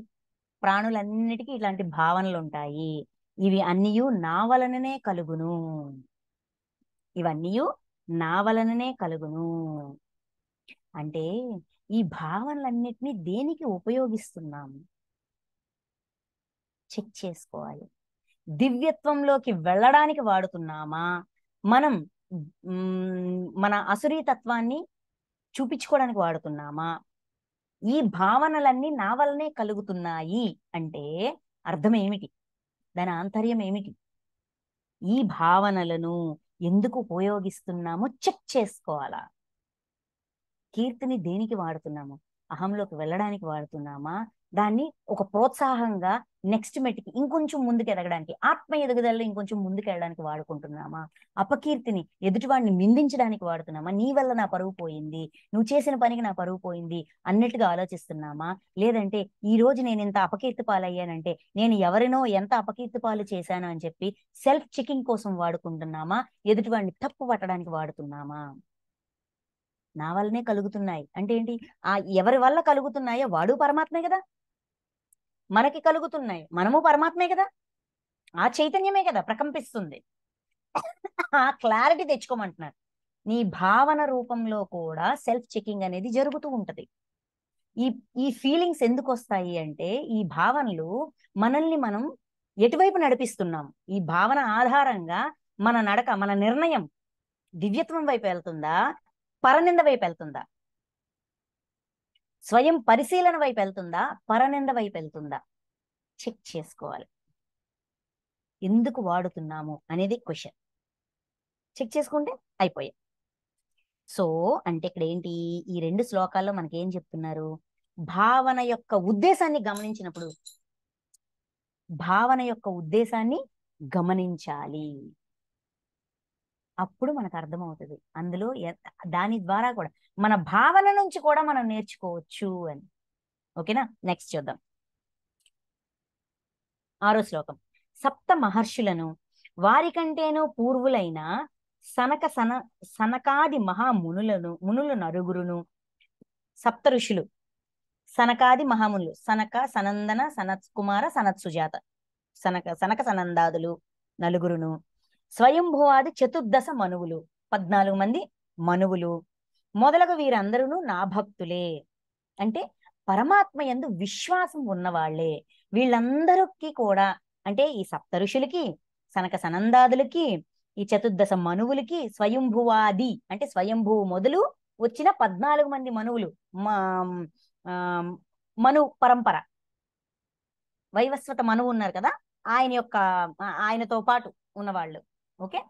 ప్రాణులన్నిటికీ ఇట్లాంటి భావనలు ఉంటాయి. ఇవి అన్నీయు నా వలననే కలుగును, ఇవన్నీయు నా వలననే కలుగును. అంటే ఈ భావనలన్నిటినీ దేనికి ఉపయోగిస్తున్నాము చెక్ చేసుకోవాలి. దివ్యత్వంలోకి వెళ్ళడానికి వాడుతున్నామా, మనం మన అసురీ తత్వాన్ని చూపించుకోవడానికి వాడుతున్నామా? ఈ భావనలన్నీ నా వల్లనే కలుగుతున్నాయి అంటే అర్థం ఏమిటి, దాని ఆంతర్యం ఏమిటి? ఈ భావనలను ఎందుకు ఉపయోగిస్తున్నామో చెక్ చేసుకోవాలా. కీర్తిని దేనికి వాడుతున్నాము? అహంలోకి వెళ్ళడానికి వాడుతున్నామా? దాన్ని ఒక ప్రోత్సాహంగా నెక్స్ట్ మెట్కి ఇంకొంచెం ముందుకు ఎదగడానికి, ఆత్మ ఎదుగుదలలో ఇంకొంచెం ముందుకు వెళ్ళడానికి వాడుకుంటున్నామా? అపకీర్తిని ఎదుటివాడిని నిందించడానికి వాడుతున్నామా? నీ వల్ల నా పరువు పోయింది, నువ్వు చేసిన పనికి నా పరువు పోయింది అన్నట్టుగా ఆలోచిస్తున్నామా? లేదంటే ఈ రోజు నేను ఇంత అపకీర్తి పాలయ్యానంటే నేను ఎవరినో ఎంత అపకీర్తి పాలు చేశాను అని చెప్పి సెల్ఫ్ చెకింగ్ కోసం వాడుకుంటున్నామా? ఎదుటివాడిని తప్పు పట్టడానికి వాడుతున్నామా? నా వల్లనే కలుగుతున్నాయి అంటే ఏంటి? ఎవరి వల్ల కలుగుతున్నాయో వాడు పరమాత్మే కదా, మనకి కలుగుతున్నాయి మనము పరమాత్మే కదా, ఆ చైతన్యమే కదా ప్రకంపిస్తుంది. ఆ క్లారిటీ తెచ్చుకోమంటున్నారు. నీ భావన రూపంలో కూడా సెల్ఫ్ చెకింగ్ అనేది జరుగుతూ ఉంటది. ఈ ఈ ఫీలింగ్స్ ఎందుకు వస్తాయి అంటే, ఈ భావనలు మనల్ని మనం ఎటువైపు నడిపిస్తున్నాం, ఈ భావన ఆధారంగా మన నడక, మన నిర్ణయం దివ్యత్వం వైపు వెళ్తుందా, పరనింద వైపు వెళ్తుందా, స్వయం పరిశీలన వైపు వెళ్తుందా, పరనింద వైపు వెళ్తుందా చెక్ చేసుకోవాలి. ఎందుకు వాడుతున్నాము అనేది క్వశ్చన్. చెక్ చేసుకుంటే అయిపోయాయి. సో అంటే ఇక్కడ ఏంటి, ఈ 2 శ్లోకాల్లో మనకి ఏం చెప్తున్నారు? భావన యొక్క ఉద్దేశాన్ని గమనించినప్పుడు, భావన యొక్క ఉద్దేశాన్ని గమనించాలి. అప్పుడు మనకు అర్థమవుతుంది అందులో దాని ద్వారా కూడా మన భావన నుంచి కూడా మనం నేర్చుకోవచ్చు అని. ఓకేనా? నెక్స్ట్ చూద్దాం. 6వ శ్లోకం. సప్త మహర్షులను, వారికంటేనూ పూర్వులైన సనకాది మునులు నరుగురును, సప్త ఋషులు, సనకాది మహామునులు, సనక సనందన సనత్ కుమార సనత్ సుజాత, సనక సనందాదులు నలుగురును, స్వయంభువాది చతుర్దశ మనువులు 14 మంది మనువులు మొదలగు వీరందరూ నా భక్తులే. అంటే పరమాత్మ యందు విశ్వాసం ఉన్నవాళ్లే. వీళ్ళందరికీ కూడా, అంటే ఈ సప్త ఋషులకి, సనక సనందాదులకి, ఈ చతుర్దశ మనువులకి, స్వయంభువాది అంటే స్వయంభువు మొదలు వచ్చిన 14 మంది మనువులు, మను పరంపర, వైవస్వత మనువు ఉన్నారు కదా, ఆయనతో పాటు ఉన్నవాళ్ళు. ఓకే,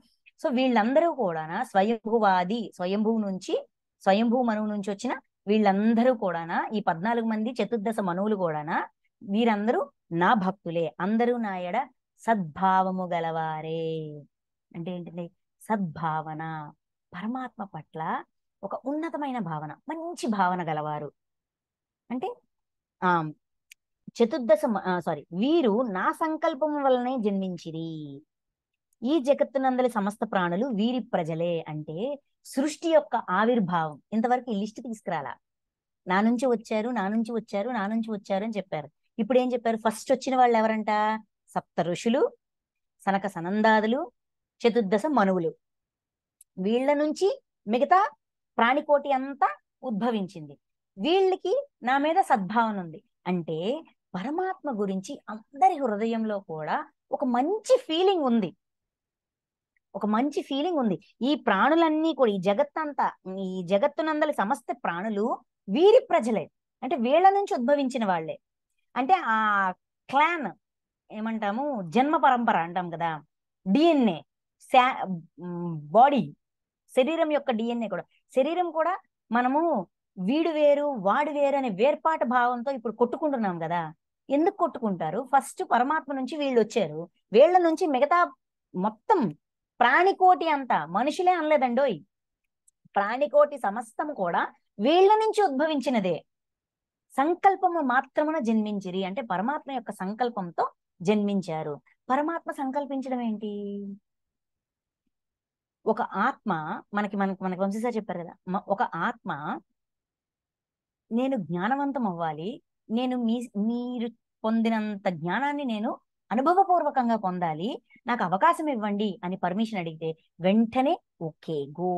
సో వీళ్ళందరూ కూడా స్వయంభువాది, స్వయంభూ మనువు నుంచి వచ్చిన వీళ్ళందరూ కూడా, ఈ 14 మంది చతుర్దశ మనువులు కూడా వీరందరూ నా భక్తులే. అందరూ నా ఎడ సద్భావము గలవారే. అంటే ఏంటండి? సద్భావన, పరమాత్మ పట్ల ఒక ఉన్నతమైన భావన, మంచి భావన గలవారు. అంటే వీరు నా సంకల్పము వలనే జన్మించిరి. ఈ జగత్తునందలి సమస్త ప్రాణులు వీరి ప్రజలే. అంటే సృష్టి యొక్క ఆవిర్భావం. ఇంతవరకు ఈ లిస్ట్ తీసుకురాలా. నా నుంచి వచ్చారు, నా నుంచి వచ్చారు, నా నుంచి వచ్చారు అని చెప్పారు. ఇప్పుడు ఏం చెప్పారు? ఫస్ట్ వచ్చిన వాళ్ళు ఎవరంట? సప్త ఋషులు, సనక సనందాదులు, చతుర్దశ మనువులు. వీళ్ళ నుంచి మిగతా ప్రాణికోటి అంతా ఉద్భవించింది. వీళ్ళకి నా మీద సద్భావన ఉంది. అంటే పరమాత్మ గురించి అందరి హృదయంలో కూడా ఒక మంచి ఫీలింగ్ ఉంది. ఒక మంచి ఫీలింగ్ ఉంది. ఈ ప్రాణులన్నీ కూడా, ఈ జగత్తునందలి సమస్త ప్రాణులు వీరి ప్రజలే. అంటే వీళ్ళ నుంచి ఉద్భవించిన వాళ్ళే. అంటే ఆ క్లాన్ ఏమంటాము, జన్మ పరంపర అంటాం కదా, డిఎన్ఏ, బాడీ, శరీరం యొక్క డిఎన్ఏ కూడా. శరీరం కూడా మనము వీడు వేరు వాడు వేరు అనే వేర్పాటు భావంతో ఇప్పుడు కొట్టుకుంటున్నాం కదా. ఎందుకు కొట్టుకుంటారు? ఫస్ట్ పరమాత్మ నుంచి వీళ్ళు వచ్చారు. వీళ్ళ నుంచి మిగతా మొత్తం ప్రాణికోటి అంతా, మనుషులే అనలేదండోయ్, ప్రాణికోటి సమస్తం కూడా వీళ్ళ నుంచి ఉద్భవించినదే. సంకల్పము మాత్రమున జన్మించిరి. అంటే పరమాత్మ యొక్క సంకల్పంతో జన్మించారు. పరమాత్మ సంకల్పించడం ఏంటి? ఒక ఆత్మ మనకి వంశీసారి చెప్పారు కదా, ఒక ఆత్మ నేను జ్ఞానవంతం అవ్వాలి, నేను మీరు పొందినంత జ్ఞానాన్ని నేను అనుభవపూర్వకంగా పొందాలి, నాకు అవకాశం ఇవ్వండి అని పర్మిషన్ అడిగితే వెంటనే ఓకే గో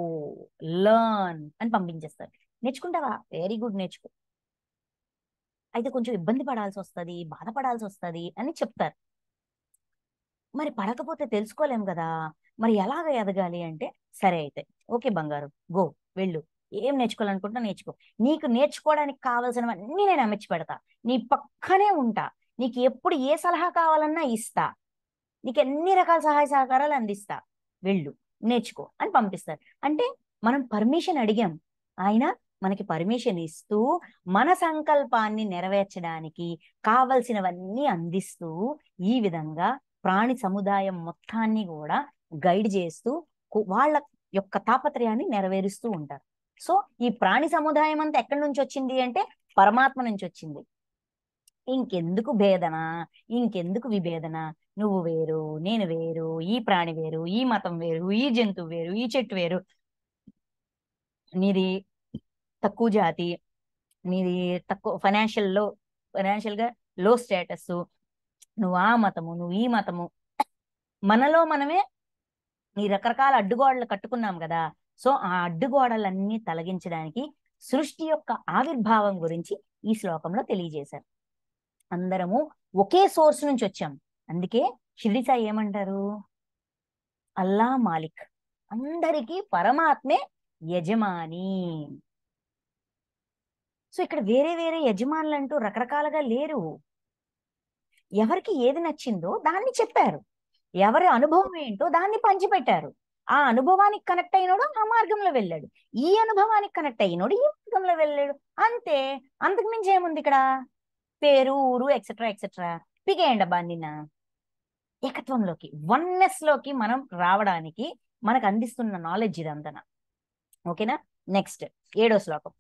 లర్న్ అని పంపించేస్తారు. నేర్చుకుంటావా? వెరీ గుడ్, నేర్చుకో. అయితే కొంచెం ఇబ్బంది పడాల్సి వస్తుంది, బాధపడాల్సి వస్తుంది అని చెప్తారు. మరి పడకపోతే తెలుసుకోలేం కదా. మరి ఎలాగ ఎదగాలి అంటే, సరే అయితే ఓకే బంగారు, గో, వెళ్ళు, ఏం నేర్చుకోవాలనుకుంటా నేర్చుకో. నీకు నేర్చుకోవడానికి కావాల్సినవన్నీ నేను అమర్చి పెడతా, నీ పక్కనే ఉంటా, నీకు ఎప్పుడు ఏ సలహా కావాలన్నా ఇస్తా, నీకు ఎన్ని రకాల సహాయ సహకారాలు అందిస్తా, వెళ్ళు, నేర్చుకో అని పంపిస్తారు. అంటే మనం పర్మిషన్ అడిగాం, ఆయన మనకి పర్మిషన్ ఇస్తూ మన సంకల్పాన్ని నెరవేర్చడానికి కావలసినవన్నీ అందిస్తూ ఈ విధంగా ప్రాణి సముదాయం మొత్తాన్ని కూడా గైడ్ చేస్తూ వాళ్ళ యొక్క తాపత్రయాన్ని నెరవేరుస్తూ ఉంటారు. సో ఈ ప్రాణి సముదాయం అంతా ఎక్కడి నుంచి వచ్చింది అంటే పరమాత్మ నుంచి వచ్చింది. ఇంకెందుకు భేదన, ఇంకెందుకు విభేదన? నువ్వు వేరు, నేను వేరు, ఈ ప్రాణి వేరు, ఈ మతం వేరు, ఈ జంతువు వేరు, ఈ చెట్టు వేరు, నీది తక్కువ జాతి, నీది తక్కువ ఫైనాన్షియల్ గా లో స్టేటస్, నువ్వు ఆ మతము, నువ్వు ఈ మతము, మనలో మనమే ఈ రకరకాల అడ్డుగోడలు కట్టుకున్నాం కదా. సో ఆ అడ్డుగోడలన్నీ తొలగించడానికి సృష్టి యొక్క ఆవిర్భావం గురించి ఈ శ్లోకంలో తెలియజేశారు. అందరము ఒకే సోర్స్ నుంచి వచ్చాం. అందుకే షిరిడి సాయి ఏమంటారు? అల్లా మాలిక్, అందరికీ పరమాత్మే యజమాని. సో ఇక్కడ వేరే వేరే యజమానులు అంటూ రకరకాలుగా లేరు. ఎవరికి ఏది నచ్చిందో దాన్ని చెప్పారు, ఎవరి అనుభవం ఏంటో దాన్ని పంచిపెట్టారు. ఆ అనుభవానికి కనెక్ట్ అయినోడు ఆ మార్గంలో వెళ్ళాడు, ఈ అనుభవానికి కనెక్ట్ అయినోడు ఈ మార్గంలో వెళ్ళాడు. అంతే, అంతకు మించి ఏముంది ఇక్కడ? పేరు, ఊరు, ఎక్సెట్రా ఎక్సెట్రా పిగేయండి అబ్బా. నిన్న ఏకత్వంలోకి, వన్నెస్ లోకి మనం రావడానికి మనకు అందిస్తున్న నాలెడ్జ్ ఇదంతా. ఓకేనా? నెక్స్ట్ 7వ శ్లోకం.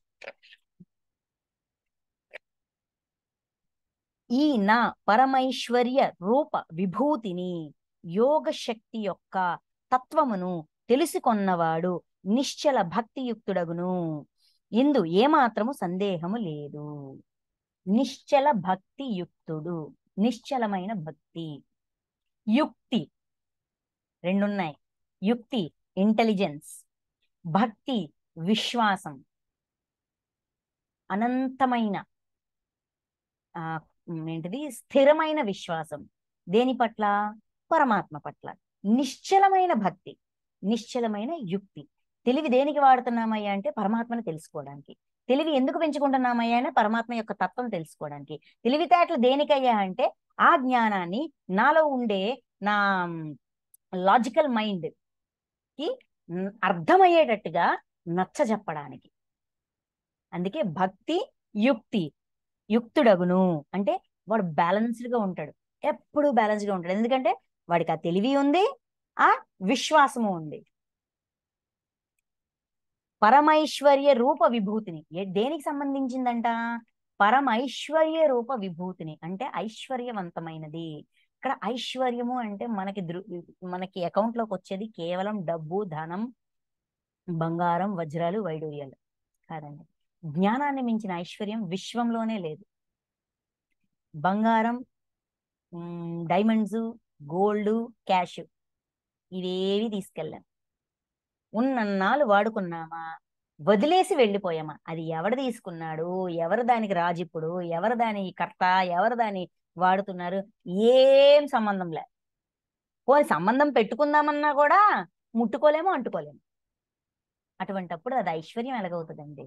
ఈ నా పరమైశ్వర్య రూప విభూతిని, యోగ శక్తి యొక్క తత్వమును తెలుసుకొన్నవాడు నిశ్చల భక్తియుక్తుడగును. ఇందు ఏమాత్రము సందేహము లేదు. నిశ్చల భక్తియుక్తుడు, నిశ్చలమైన భక్తి. యుక్తి రెండున్నాయి. యుక్తి ఇంటెలిజెన్స్, భక్తి విశ్వాసం, అనంతమైన ఏంటిది స్థిరమైన విశ్వాసం. దేని పట్ల? పరమాత్మ పట్ల. నిశ్చలమైన భక్తి, నిశ్చలమైన యుక్తి. తెలివి దేనికి వాడుతున్నామయ్యా అంటే పరమాత్మను తెలుసుకోవడానికి. తెలివి ఎందుకు పెంచుకుంటున్నామయ్యా అంటే పరమాత్మ యొక్క తత్వం తెలుసుకోవడానికి. తెలివితేటలు దేనికయ్యా అంటే ఆ జ్ఞానాన్ని నాలో ఉండే నా లాజికల్ మైండ్ కి అర్థమయ్యేటట్టుగా నచ్చజెప్పడానికి. అందుకే భక్తి యుక్తి. యుక్తుడగును అంటే వాడు బ్యాలెన్స్డ్ గా ఉంటాడు, ఎప్పుడు బ్యాలెన్స్డ్ గా ఉంటాడు. ఎందుకంటే వాడికి ఆ తెలివి ఉంది, ఆ విశ్వాసము ఉంది. పరమైశ్వర్య రూప విభూతిని దేనికి సంబంధించిందంట? పరమైశ్వర్య రూప విభూతిని అంటే ఐశ్వర్యవంతమైనది. ఇక్కడ ఐశ్వర్యము అంటే మనకి అకౌంట్ లోకి వచ్చేది కేవలం డబ్బు, ధనం, బంగారం, వజ్రాలు, వైడూర్యాలు కాదండి. జ్ఞానాన్ని మించిన ఐశ్వర్యం విశ్వంలోనే లేదు. బంగారం, డైమండ్స్, గోల్డ్, క్యాష్ ఇవేవి తీసుకెళ్ళాం. ఉన్నన్నాళ్ళు వాడుకున్నామా, వదిలేసి వెళ్ళిపోయామా, అది ఎవడు తీసుకున్నాడు, ఎవరు దానికి రాజిప్పుడు, ఎవరు దాని కర్త, ఎవరు దాన్ని వాడుతున్నారు, ఏం సంబంధం లే. పోనీ సంబంధం పెట్టుకుందామన్నా కూడా ముట్టుకోలేము, అంటుకోలేము. అటువంటప్పుడు అది ఐశ్వర్యం ఎలాగవుతుందండి?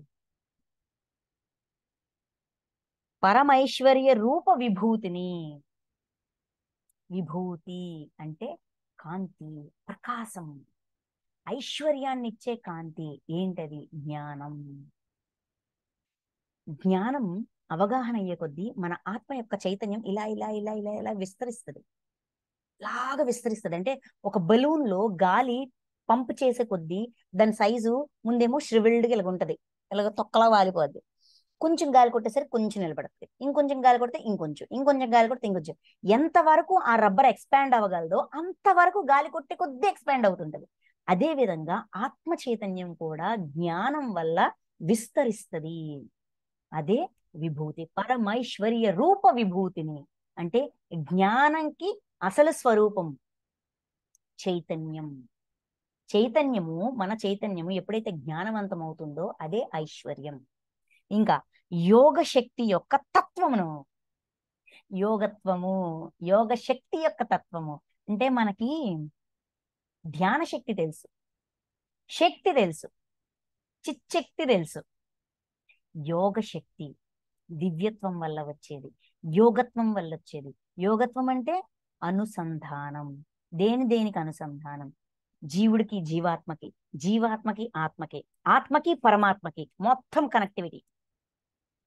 పరమైశ్వర్య రూప విభూతిని. విభూతి అంటే కాంతి, ప్రకాశం, ఐశ్వర్యాన్ని ఇచ్చే కాంతి. ఏంటది? జ్ఞానం. జ్ఞానం అవగాహన అయ్యే కొద్దీ మన ఆత్మ యొక్క చైతన్యం ఇలా ఇలా ఇలా ఇలా ఇలా విస్తరిస్తుంది. లాగా విస్తరిస్తుంది. అంటే ఒక బలూన్ లో గాలి పంప్ చేసే కొద్దీ దాని సైజు ముందేమో శ్రివిల్డ్గా ఇలాగ ఉంటది, ఇలాగ తొక్కలా వాలిపోద్ది. కొంచెం గాలి కొట్టేసరికి కొంచెం నిలబడుతుంది, ఇంకొంచెం గాలి కొడితే ఇంకొంచెం గాలి కొడితే ఇంకొంచెం. ఎంతవరకు ఆ రబ్బర్ ఎక్స్పాండ్ అవ్వగలదో అంతవరకు గాలి కొట్టే కొద్దీ ఎక్స్పాండ్ అవుతుంటది. అదే విధంగా ఆత్మ చైతన్యం కూడా జ్ఞానం వల్ల విస్తరిస్తుంది. అదే విభూతి. పరమైశ్వర్య రూప విభూతిని అంటే జ్ఞానంకి అసలు స్వరూపం చైతన్యం. చైతన్యము, మన చైతన్యము ఎప్పుడైతే జ్ఞానవంతం అవుతుందో అదే ఐశ్వర్యం. ఇంకా యోగ శక్తి యొక్క తత్వమును, యోగత్వము, యోగ శక్తి యొక్క తత్వము అంటే మనకి ధ్యాన శక్తి తెలుసు, శక్తి తెలుసు, చిచ్చక్తి తెలుసు. యోగ శక్తి దివ్యత్వం వల్ల వచ్చేది, యోగత్వం వల్ల వచ్చేది. యోగత్వం అంటే అనుసంధానం. దేనికి అనుసంధానం? జీవుడికి జీవాత్మకి, జీవాత్మకి ఆత్మకి, ఆత్మకి పరమాత్మకి మొత్తం కనెక్టివిటీ.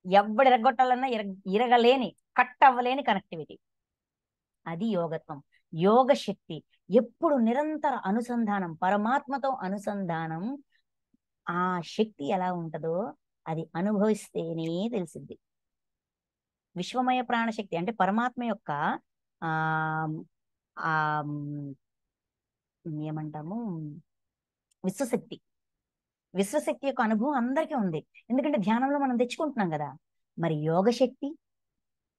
ఎవడు ఎరగొట్టాలన్నా ఇరగలేని, కట్ అవ్వలేని కనెక్టివిటీ. అది యోగత్వం. యోగ శక్తి ఎప్పుడు నిరంతర అనుసంధానం, పరమాత్మతో అనుసంధానం. ఆ శక్తి ఎలా ఉంటుందో అది అనుభవిస్తేనే తెలిసింది. విశ్వమయ ప్రాణశక్తి అంటే పరమాత్మ యొక్క ఆ ఆ ఏమంటాము, విశ్వశక్తి. విశ్వశక్తి యొక్క అనుభవం అందరికీ ఉంది, ఎందుకంటే ధ్యానంలో మనం తెచ్చుకుంటున్నాం కదా. మరి యోగ శక్తి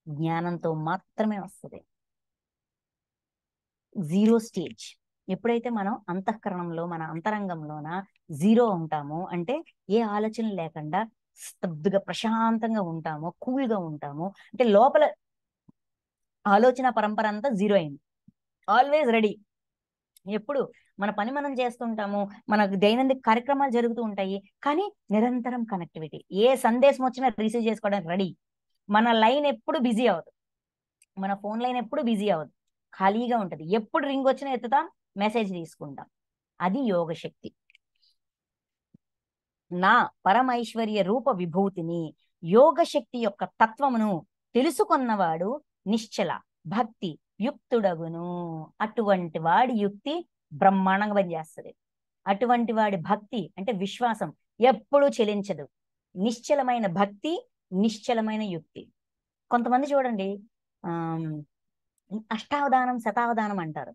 జ్ఞానంతో మాత్రమే వస్తుంది. Zero stage. ఎప్పుడైతే మనం అంతఃకరణంలో, మన అంతరంగంలోన జీరో ఉంటామో, అంటే ఏ ఆలోచన లేకుండా స్తబ్దుగా ప్రశాంతంగా ఉంటామో, కూల్గా ఉంటామో, అంటే లోపల ఆలోచన పరంపర అంతా జీరో అయింది. Always ready. ఎప్పుడు మన పని మనం చేస్తుంటాము, మనకు దైనందిక కార్యక్రమాలు జరుగుతూ ఉంటాయి, కానీ నిరంతరం కనెక్టివిటీ. ఏ సందేశం వచ్చినా రిసీవ్ చేసుకోవడానికి రెడీ. మన లైన్ ఎప్పుడు బిజీ అవ్వదు, మన ఫోన్ లైన్ ఎప్పుడు బిజీ అవ్వదు, ఖాళీగా ఉంటది. ఎప్పుడు రింగ్ వచ్చినా ఎత్తుతాం, మెసేజ్ తీసుకుంటాం. అది యోగ శక్తి. నా పరమైశ్వర్య రూప విభూతిని, యోగ శక్తి యొక్క తత్వమును తెలుసుకున్నవాడు నిశ్చల భక్తి యుక్తుడగును. అటువంటి వాడి యుక్తి బ్రహ్మాండంగా పనిచేస్తుంది. అటువంటి వాడి భక్తి అంటే విశ్వాసం ఎప్పుడూ చెలించదు. నిశ్చలమైన భక్తి, నిశ్చలమైన యుక్తి. కొంతమంది చూడండి, అష్టావధానం శతావధానం అంటారు.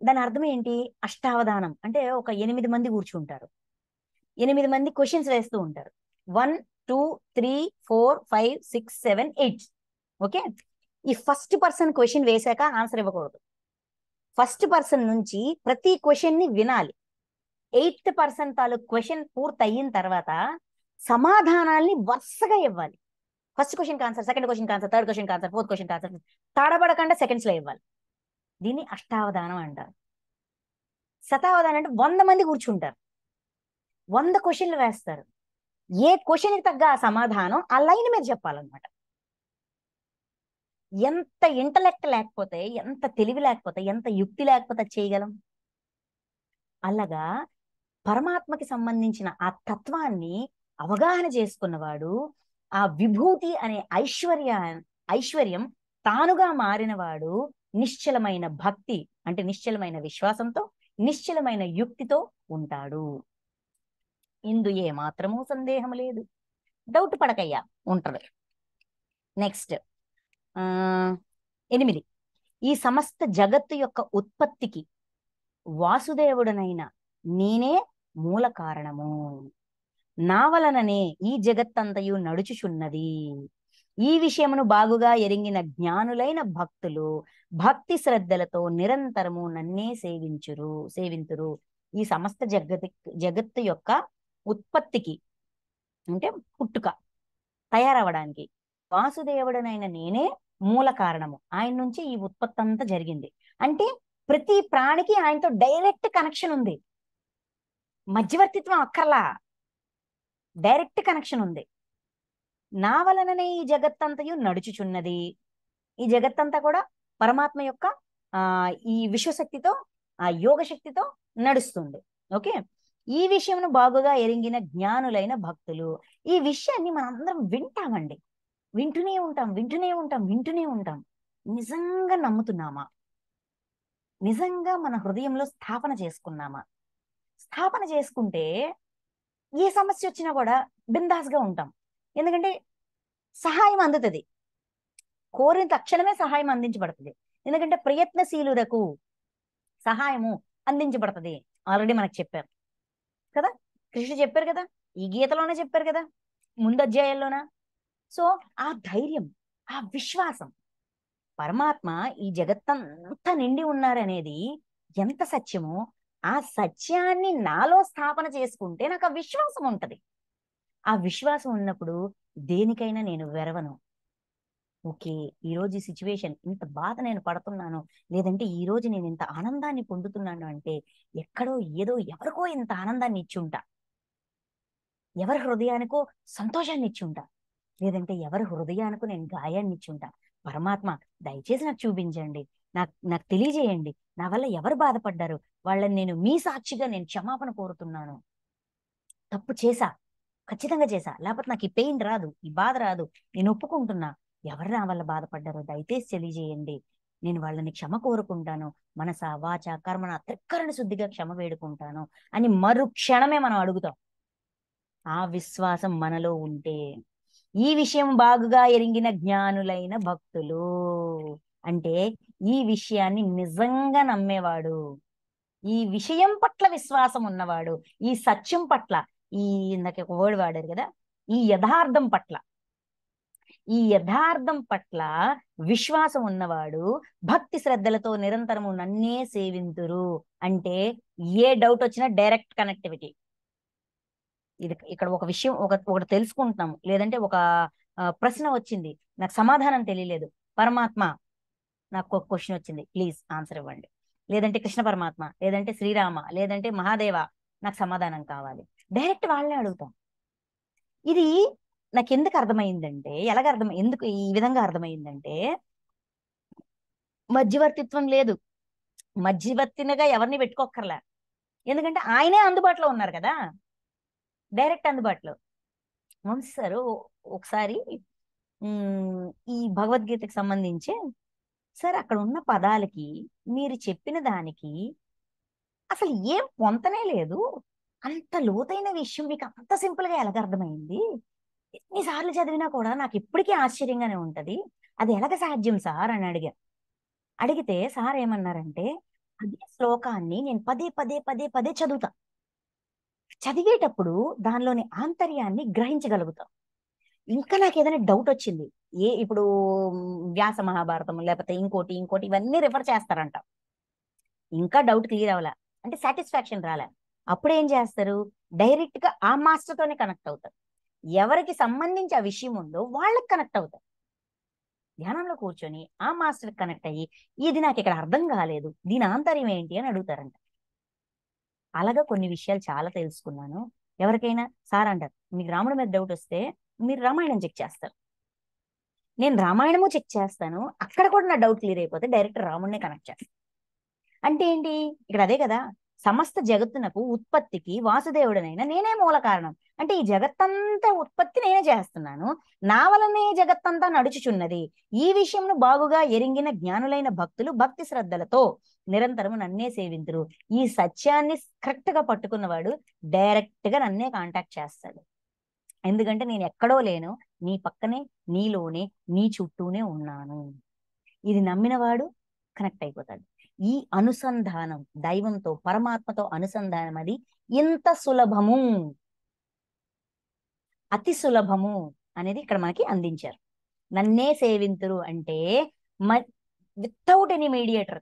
దాని అర్థం ఏంటి? అష్టావధానం అంటే ఒక 8 మంది కూర్చుంటారు, 8 మంది క్వశ్చన్స్ వేస్తూ ఉంటారు. 1 2 3 4 5 6 7 8. ఓకే, ఈ ఫస్ట్ పర్సన్ క్వశ్చన్ వేశాక ఆన్సర్ ఇవ్వకూడదు. ఫస్ట్ పర్సన్ నుంచి ప్రతి క్వశ్చన్ ని వినాలి. 8th పర్సన్ తాలూకు క్వశ్చన్ పూర్తి అయిన తర్వాత సమాధానాల్ని వరుసగా ఇవ్వాలి. First question answer, second question answer, third question answer, fourth question answer, తడబడకుండా సెకండ్స్ లో ఇవ్వాలి. దీన్ని అష్టావధానం అంటారు. శతావధానం అంటే 100 మంది కూర్చుంటారు, 100 క్వశ్చన్లు వేస్తారు. ఏ క్వశ్చన్ కి తగ్గ ఆ సమాధానం ఆ లైన్ మీద చెప్పాలన్నమాట. ఎంత ఇంటలెక్ట్ లేకపోతే, ఎంత తెలివి లేకపోతే, ఎంత యుక్తి లేకపోతే చేయగలం? అలాగా పరమాత్మకి సంబంధించిన ఆ తత్వాన్ని అవగాహన చేసుకున్నవాడు, ఆ విభూతి అనే ఐశ్వర్యం తానుగా మారినవాడు నిశ్చలమైన భక్తి అంటే నిశ్చలమైన విశ్వాసంతో, నిశ్చలమైన యుక్తితో ఉంటాడు. ఇందు ఏ మాత్రమూ సందేహం లేదు. డౌట్ పడకయ్యా, ఉంటది. నెక్స్ట్ 8. ఈ సమస్త జగత్తు యొక్క ఉత్పత్తికి వాసుదేవుడనైన నేనే మూల కారణము. నా వలననే ఈ జగత్తంతయు నడుచుచున్నది. ఈ విషయమును బాగుగా ఎరింగిన జ్ఞానులైన భక్తులు భక్తి శ్రద్ధలతో నిరంతరము నన్నే సేవింతురు. ఈ సమస్త జగత్తు యొక్క ఉత్పత్తికి అంటే పుట్టుక, తయారవడానికి వాసుదేవుడనైన నేనే మూల కారణము. ఆయన నుంచి ఈ ఉత్పత్తి అంతా జరిగింది. అంటే ప్రతి ప్రాణికి ఆయనతో డైరెక్ట్ కనెక్షన్ ఉంది, మధ్యవర్తిత్వం అక్కర్లా, డైరెక్ట్ కనెక్షన్ ఉంది. నా వలననే ఈ జగత్తంతయు నడుచుచున్నది. ఈ జగత్తంతా కూడా పరమాత్మ యొక్క ఈ విశ్వశక్తితో, ఆ యోగ శక్తితో నడుస్తుంది. ఓకే, ఈ విషయమును బాగుగా ఎరింగిన జ్ఞానులైన భక్తులు. ఈ విషయాన్ని మనందరం వింటామండి, వింటూనే ఉంటాం. నిజంగా నమ్ముతున్నామా? నిజంగా మన హృదయంలో స్థాపన చేసుకున్నామా? స్థాపన చేసుకుంటే ఏ సమస్య వచ్చినా కూడా బిందాస్గా ఉంటాం. ఎందుకంటే సహాయం అందుతుంది, కోరిన తక్షణమే సహాయం అందించబడుతుంది. ఎందుకంటే ప్రయత్నశీలులకు సహాయము అందించబడుతుంది. ఆల్రెడీ మనకు చెప్పారు కదా, కృష్ణ చెప్పారు కదా, ఈ గీతలోనే చెప్పారు కదా, ముందు అధ్యాయంలోన. సో ఆ ధైర్యం, ఆ విశ్వాసం, పరమాత్మ ఈ జగత్తంతా నిండి ఉన్నారనేది ఎంత సత్యమో, ఆ సత్యాన్ని నాలో స్థాపన చేసుకుంటే నాకు ఆ విశ్వాసం ఉంటది. ఆ విశ్వాసం ఉన్నప్పుడు దేనికైనా నేను వెరవను. ఓకే, ఈరోజు ఈ సిచ్యువేషన్, ఇంత బాధ నేను పడుతున్నాను, లేదంటే ఈ రోజు నేను ఇంత ఆనందాన్ని పొందుతున్నాను అంటే ఎక్కడో ఏదో ఎవరికో ఇంత ఆనందాన్ని ఇచ్చుంటా, ఎవరి హృదయానికో సంతోషాన్ని ఇచ్చుంటా, లేదంటే ఎవరి హృదయానికో నేను గాయాన్ని ఇచ్చుంటా. పరమాత్మ దయచేసి నాకు చూపించండి, నాకు తెలియజేయండి, నా వల్ల ఎవరు బాధపడ్డారు, వాళ్ళని నేను మీ సాక్షిగా నేను క్షమాపణ కోరుతున్నాను. తప్పు చేశా, ఖచ్చితంగా చేశా, లేకపోతే నాకు ఈ పెయిన్ రాదు, ఈ బాధ రాదు, నేను ఒప్పుకుంటున్నా. ఎవరు నా వల్ల బాధపడ్డారో దయచేసి తెలియజేయండి, నేను వాళ్ళని క్షమ కోరుకుంటాను, మనస వాచ కర్మణ త్రికరణ శుద్ధిగా క్షమ వేడుకుంటాను అని మరుక్షణమే మనం అడుగుతాం. ఆ విశ్వాసం మనలో ఉంటే, ఈ విషయం బాగుగా ఎరింగిన జ్ఞానులైన భక్తులు అంటే ఈ విషయాన్ని నిజంగా నమ్మేవాడు, ఈ విషయం పట్ల విశ్వాసం ఉన్నవాడు, ఈ సత్యం పట్ల, ఈ ఇందాక ఒక వర్డ్ వాడారు కదా, ఈ యథార్థం పట్ల విశ్వాసం ఉన్నవాడు భక్తి శ్రద్ధలతో నిరంతరము నన్నే సేవింతురు. అంటే ఏ డౌట్ వచ్చినా డైరెక్ట్ కనెక్టివిటీ. ఇది ఇక్కడ ఒక విషయం ఒకటి తెలుసుకుంటున్నాము, లేదంటే ఒక ప్రశ్న వచ్చింది, నాకు సమాధానం తెలియలేదు, పరమాత్మ నాకు ఒక క్వశ్చన్ వచ్చింది, ప్లీజ్ ఆన్సర్ ఇవ్వండి. లేదంటే కృష్ణ పరమాత్మ, లేదంటే శ్రీరామ, లేదంటే మహాదేవ, నాకు సమాధానం కావాలి. డైరెక్ట్ వాళ్ళనే అడుగుతాం. ఇది నాకు ఎందుకు అర్థమైందంటే, ఎందుకు ఈ విధంగా అర్థమైందంటే, మధ్యవర్తిత్వం లేదు, మధ్యవర్తినిగా ఎవరిని పెట్టుకోక్కర్లే, ఎందుకంటే ఆయనే అందుబాటులో ఉన్నారు కదా, డైరెక్ట్ అందుబాటులో. వంశీ సారు ఒకసారి ఈ భగవద్గీతకి సంబంధించి, సార్ అక్కడ ఉన్న పదాలకి మీరు చెప్పిన దానికి అసలు ఏం పొంతనే లేదు, అంత లోతైన విషయం మీకు అంత సింపుల్ గా ఎలాగ అర్థమైంది, ఎన్నిసార్లు చదివినా కూడా నాకు ఇప్పటికీ ఆశ్చర్యంగానే ఉంటది, అది ఎలాగ సాధ్యం సార్ అని అడిగితే సార్ ఏమన్నారంటే, అదే శ్లోకాన్ని నేను పదే పదే పదే పదే చదువుతా. చదివేటప్పుడు దానిలోని ఆంతర్యాన్ని గ్రహించగలుగుతాం. ఇంకా నాకు ఏదైనా డౌట్ వచ్చింది, ఇప్పుడు వ్యాస మహాభారతం లేకపోతే ఇంకోటి ఇంకోటి ఇవన్నీ రిఫర్ చేస్తారంట. ఇంకా డౌట్ క్లియర్ అవ్వాల అంటే సాటిస్ఫాక్షన్ రాలే, అప్పుడు ఏం చేస్తారు, డైరెక్ట్ గా ఆ మాస్టర్ తోనే కనెక్ట్ అవుతారు. ఎవరికి సంబంధించి ఆ విషయం ఉందో వాళ్ళకి కనెక్ట్ అవుతారు. ధ్యానంలో కూర్చొని ఆ మాస్టర్ కనెక్ట్ అయ్యి, ఇది నాకు ఇక్కడ అర్థం కాలేదు, దీని ఆంతర్యం ఏంటి అని అడుగుతారంట. అలాగా కొన్ని విషయాలు చాలా తెలుసుకున్నాను. ఎవరికైనా సార్ అంటారు, మీకు రాముడి మీద డౌట్ వస్తే మీరు రామాయణం చెక్ చేస్తారు. నేను రామాయణము చెక్ చేస్తాను, అక్కడ కూడా నా డౌట్ క్లియర్ అయిపోతే డైరెక్ట్ రాముడినే కనెక్ట్ చేస్తాను. అంటే ఏంటి ఇక్కడ అదే కదా, సమస్త జగత్తునకు ఉత్పత్తికి వాసుదేవుడనైనా నేనే మూల కారణం. అంటే ఈ జగత్తంతా ఉత్పత్తి నేనే చేస్తున్నాను, నా వలనే జగత్తంతా నడుచుచున్నది. ఈ విషయంలో బాగుగా ఎరింగిన జ్ఞానులైన భక్తులు భక్తి శ్రద్ధలతో నిరంతరము నన్నే సేవింతురు. ఈ సత్యాన్ని కరెక్ట్ గా పట్టుకున్నవాడు డైరెక్ట్ గా నన్నే కాంటాక్ట్ చేస్తాడు. ఎందుకంటే నేను ఎక్కడో లేను, నీ పక్కనే, నీలోనే, నీ చుట్టూనే ఉన్నాను. ఇది నమ్మినవాడు కనెక్ట్ అయిపోతాడు. ఈ అనుసంధానం దైవంతో పరమాత్మతో అనుసంధానం అది ఇంత సులభము, అతి సులభము అనేది ఇక్కడ మనకి అందించారు. నన్నే సేవింతురు అంటే వితౌట్ ఎనీ మీడియేటర్,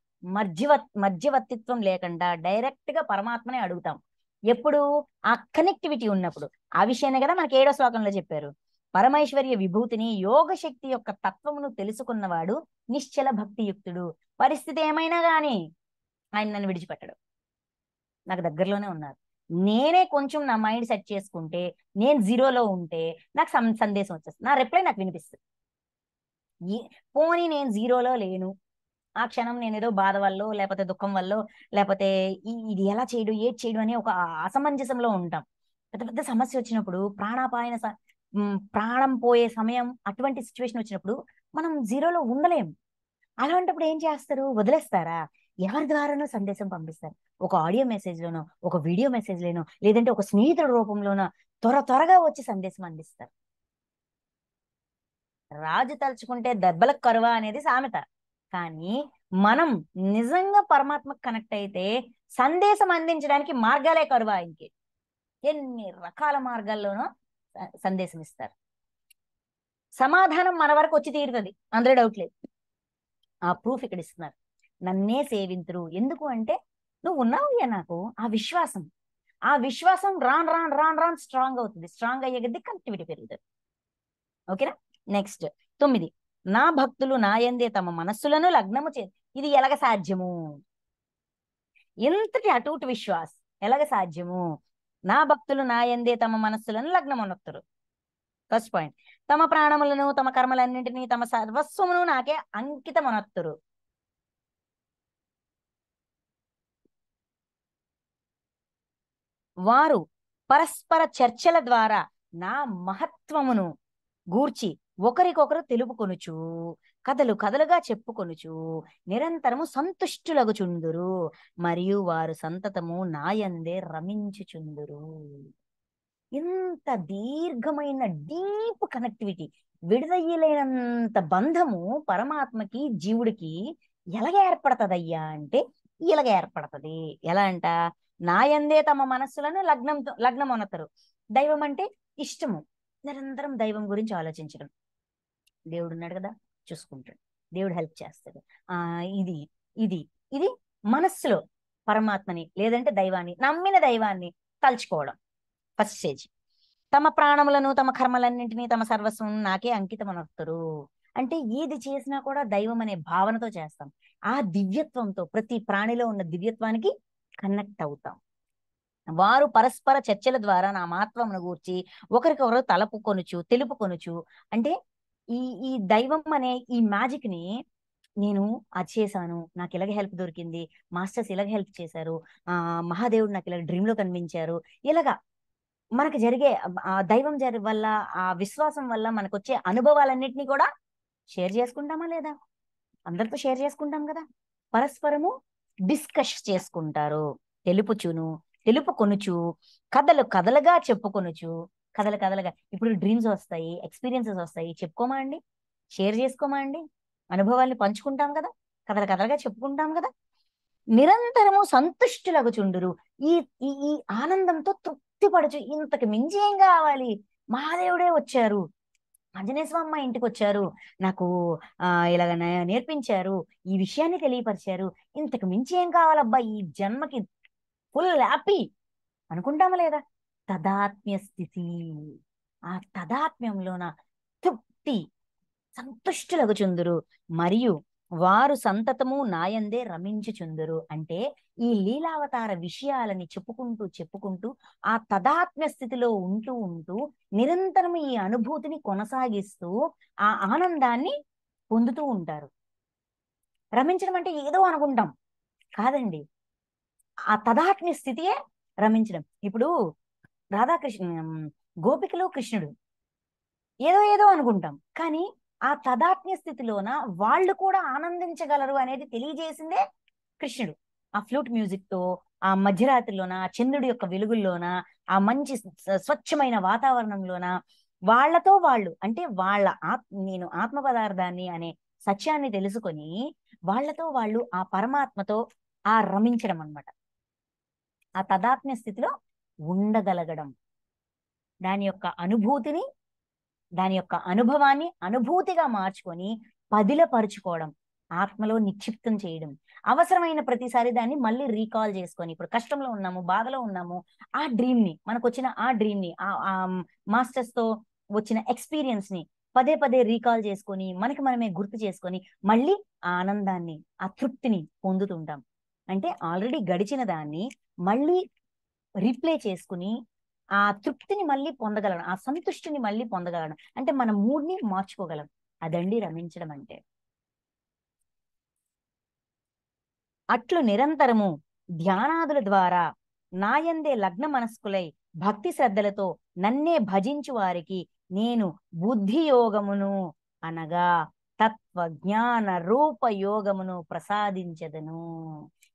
మధ్యవర్తిత్వం లేకుండా డైరెక్ట్ గా పరమాత్మనే అడుగుతాం. ఎప్పుడు ఆ కనెక్టివిటీ ఉన్నప్పుడు. ఆ విషయాన్ని కదా మనకి 7వ శ్లోకంలో చెప్పారు. పరమైశ్వర్య విభూతిని యోగ శక్తి యొక్క తత్వమును తెలుసుకున్నవాడు నిశ్చల భక్తియుక్తుడు. పరిస్థితి ఏమైనా గాని ఆయన నన్ను విడిచిపెట్టడు, నాకు దగ్గరలోనే ఉన్నారు. నేనే కొంచెం నా మైండ్ సెట్ చేసుకుంటే, నేను జీరోలో ఉంటే నాకు సందేశం వచ్చేస్తుంది, నా రిప్లై నాకు వినిపిస్తుంది. పోనీ నేను జీరోలో లేను, ఆ క్షణం నేను ఏదో బాధ వల్ల లేకపోతే దుఃఖం వల్ల లేకపోతే ఇది ఎలా చేయడు ఏది చేయడు అని ఒక అసమంజసంలో ఉంటాం. పెద్ద పెద్ద సమస్య వచ్చినప్పుడు ప్రాణం పోయే సమయం, అటువంటి సిచ్యువేషన్ వచ్చినప్పుడు మనం జీరోలో ఉండలేము. అలాంటప్పుడు ఏం చేస్తారు, వదిలేస్తారా? ఎవరి ద్వారానో సందేశం పంపిస్తారు. ఒక ఆడియో మెసేజ్ లోనో, ఒక వీడియో మెసేజ్ లోనో, లేదంటే ఒక స్నేహితుడి రూపంలోనో త్వరగా వచ్చి సందేశం అందిస్తారు. రాజు తలుచుకుంటే దెబ్బలకు కరువా అనేది సామెత. కానీ మనం నిజంగా పరమాత్మకు కనెక్ట్ అయితే సందేశం అందించడానికి మార్గాలే కరువా. ఆయనకి ఎన్ని రకాల మార్గాల్లోనో సందేశం ఇస్తారు. సమాధానం మన వరకు వచ్చి తీరుతుంది, అందులో డౌట్ లేదు. ఆ ప్రూఫ్ ఇక్కడ ఇస్తున్నారు. నన్నే సేవింతురు ఎందుకు అంటే, నువ్వు ఉన్నావు నాకు ఆ విశ్వాసం. ఆ విశ్వాసం రాన్ రాన్ రాన్ రాన్ స్ట్రాంగ్ అవుతుంది. స్ట్రాంగ్ అయ్యే కొద్దీ కనెక్టివిటీ పెరుగుతుంది. ఓకేనా. నెక్స్ట్ 9, నా భక్తులు నా యందే తమ మనస్సులను లగ్నము చే. ఇది ఎలాగ సాధ్యము? ఎంతటి అటూటి విశ్వాస్ ఎలాగ సాధ్యము? నా భక్తులు నా యందే తమ మనస్సులను లగ్నమునొత్తురు. ఫస్ట్ పాయింట్, తమ ప్రాణములను తమ కర్మలన్నింటినీ తమ సర్వస్వమును నాకే అంకితమనొత్తురు. వారు పరస్పర చర్చల ద్వారా నా మహత్వమును గూర్చి ఒకరికొకరు తెలుపుకొనుచు, కథలు కథలుగా చెప్పుకొనుచు నిరంతరము సంతుష్టులగుచుందురు, మరియు వారు సంతతము నాయందే రమించుచుందురు. ఇంత దీర్ఘమైన డీప్ కనెక్టివిటీ, విడదయ్యలేనంత బంధము పరమాత్మకి జీవుడికి ఎలాగ ఏర్పడతదయ్యా అంటే, ఇలాగ ఏర్పడతది. ఎలా అంట, నాయందే తమ మనస్సులను లగ్నమొనతరు. దైవం అంటే ఇష్టము, నిరంతరం దైవం గురించి ఆలోచించడం. దేవుడు ఉన్నాడు కదా, చూసుకుంటాడు, దేవుడు హెల్ప్ చేస్తాడు. ఇది ఇది ఇది మనస్సులో పరమాత్మని లేదంటే దైవాన్ని, నమ్మిన దైవాన్ని తలుచుకోవడం ఫస్ట్ స్టేజ్. తమ ప్రాణములను తమ కర్మలన్నింటినీ తమ సర్వస్వం నాకే అంకితం అనొస్తారు. అంటే ఏది చేసినా కూడా దైవం అనే భావనతో చేస్తాం. ఆ దివ్యత్వంతో ప్రతి ప్రాణిలో ఉన్న దివ్యత్వానికి కనెక్ట్ అవుతాం. వారు పరస్పర చర్చల ద్వారా నా మహత్వమును గూర్చి ఒకరికొకరు తెలుపుకొనుచు. అంటే ఈ ఈ దైవం అనే ఈ మ్యాజిక్ ని నేను అది చేశాను, నాకు ఇలాగ హెల్ప్ దొరికింది, మాస్టర్స్ ఇలాగ హెల్ప్ చేశారు, మహాదేవుడు నాకు ఇలాగ డ్రీమ్ లో కనిపించారు, ఇలాగా మనకు జరిగే ఆ దైవం వల్ల, ఆ విశ్వాసం వల్ల మనకు వచ్చే అనుభవాలన్నిటినీ కూడా షేర్ చేసుకుంటామా లేదా? అందరితో షేర్ చేసుకుంటాం కదా. పరస్పరము డిస్కస్ చేసుకుంటారు, తెలుపుకొనుచు, కథలు కథలుగా చెప్పుకొనుచు. కథలుగా ఇప్పుడు డ్రీమ్స్ వస్తాయి, ఎక్స్పీరియన్సెస్ వస్తాయి, చెప్పుకోమా అండి? షేర్ చేసుకోమా అండి? అనుభవాల్ని పంచుకుంటాం కదా, కథలు కథలుగా చెప్పుకుంటాం కదా. నిరంతరము సంతుష్టులగుచుండురు. ఈ ఈ ఈ ఆనందంతో తృప్తి పడుచు, ఇంతకు మించి ఏం కావాలి? మహాదేవుడే వచ్చారు, ఆంజనేయ స్వామి మా ఇంటికి వచ్చారు, నాకు ఇలాగ నేర్పించారు, ఈ విషయాన్ని తెలియపరిచారు, ఇంతకు మించి ఏం కావాలబ్బా ఈ జన్మకి, ఫుల్ హ్యాపీ అనుకుంటామా లేదా? తదాత్మ్య స్థితి. ఆ తదాత్మ్యంలోన తృప్తి, సంతుష్టులగుచుందురు. మరియు వారు సంతతము నాయందే రమించుచుందురు. అంటే ఈ లీలావతార విషయాలని చెప్పుకుంటూ చెప్పుకుంటూ ఆ తదాత్మ్య స్థితిలో ఉంటూ ఉంటూ నిరంతరం ఈ అనుభూతిని కొనసాగిస్తూ ఆ ఆనందాన్ని పొందుతూ ఉంటారు. రమించడం అంటే ఏదో అనుకుంటాం, కాదండి, ఆ తదాత్మ్య స్థితియే రమించడం. ఇప్పుడు రాధాకృష్ణ, గోపికలో కృష్ణుడు ఏదో ఏదో అనుకుంటాం, కానీ ఆ తదాత్మ్య స్థితిలోన వాళ్ళు కూడా ఆనందించగలరు అనేది తెలియజేసిందే కృష్ణుడు. ఆ ఫ్లూట్ మ్యూజిక్ తో, ఆ మధ్యరాత్రిలోన, ఆ చంద్రుడి యొక్క వెలుగుల్లోన, ఆ మంచి స్వచ్ఛమైన వాతావరణంలోన వాళ్ళతో వాళ్ళు, అంటే వాళ్ళ నేను ఆత్మ పదార్థాన్ని అనే సత్యాన్ని తెలుసుకొని వాళ్ళతో వాళ్ళు ఆ పరమాత్మతో ఆ రమించడం అన్నమాట. ఆ తదాత్మ్య స్థితిలో ఉండగలగడం, దాని యొక్క అనుభూతిని, దాని యొక్క అనుభవాన్ని అనుభూతిగా మార్చుకొని పదిలపరుచుకోవడం, ఆత్మలో నిక్షిప్తం చేయడం, అవసరమైన ప్రతిసారి దాన్ని మళ్ళీ రీకాల్ చేసుకొని, ఇప్పుడు కష్టంలో ఉన్నాము, బాధలో ఉన్నాము, ఆ డ్రీమ్ ని, మనకు వచ్చిన ఆ డ్రీమ్ ని, ఆ మాస్టర్స్ తో వచ్చిన ఎక్స్పీరియన్స్ ని పదే పదే రీకాల్ చేసుకొని మనకి మనమే గుర్తు చేసుకొని మళ్ళీ ఆ ఆనందాన్ని, ఆ తృప్తిని పొందుతుంటాం. అంటే ఆల్రెడీ గడిచిన దాన్ని మళ్ళీ రీప్లే చేసుకుని ఆ తృప్తిని మళ్ళీ పొందగలం, ఆ సంతుష్టిని మళ్ళీ పొందగలం, అంటే మన మూడ్ ని మార్చుకోగలం. అదండి రమించడం అంటే. అట్లు నిరంతరము ధ్యానాదుల ద్వారా నాయందే లగ్న మనస్కులై భక్తి శ్రద్ధలతో నన్నే భజించు వారికి నేను బుద్ధి యోగమును అనగా తత్వ జ్ఞాన రూప యోగమును ప్రసాదించదను.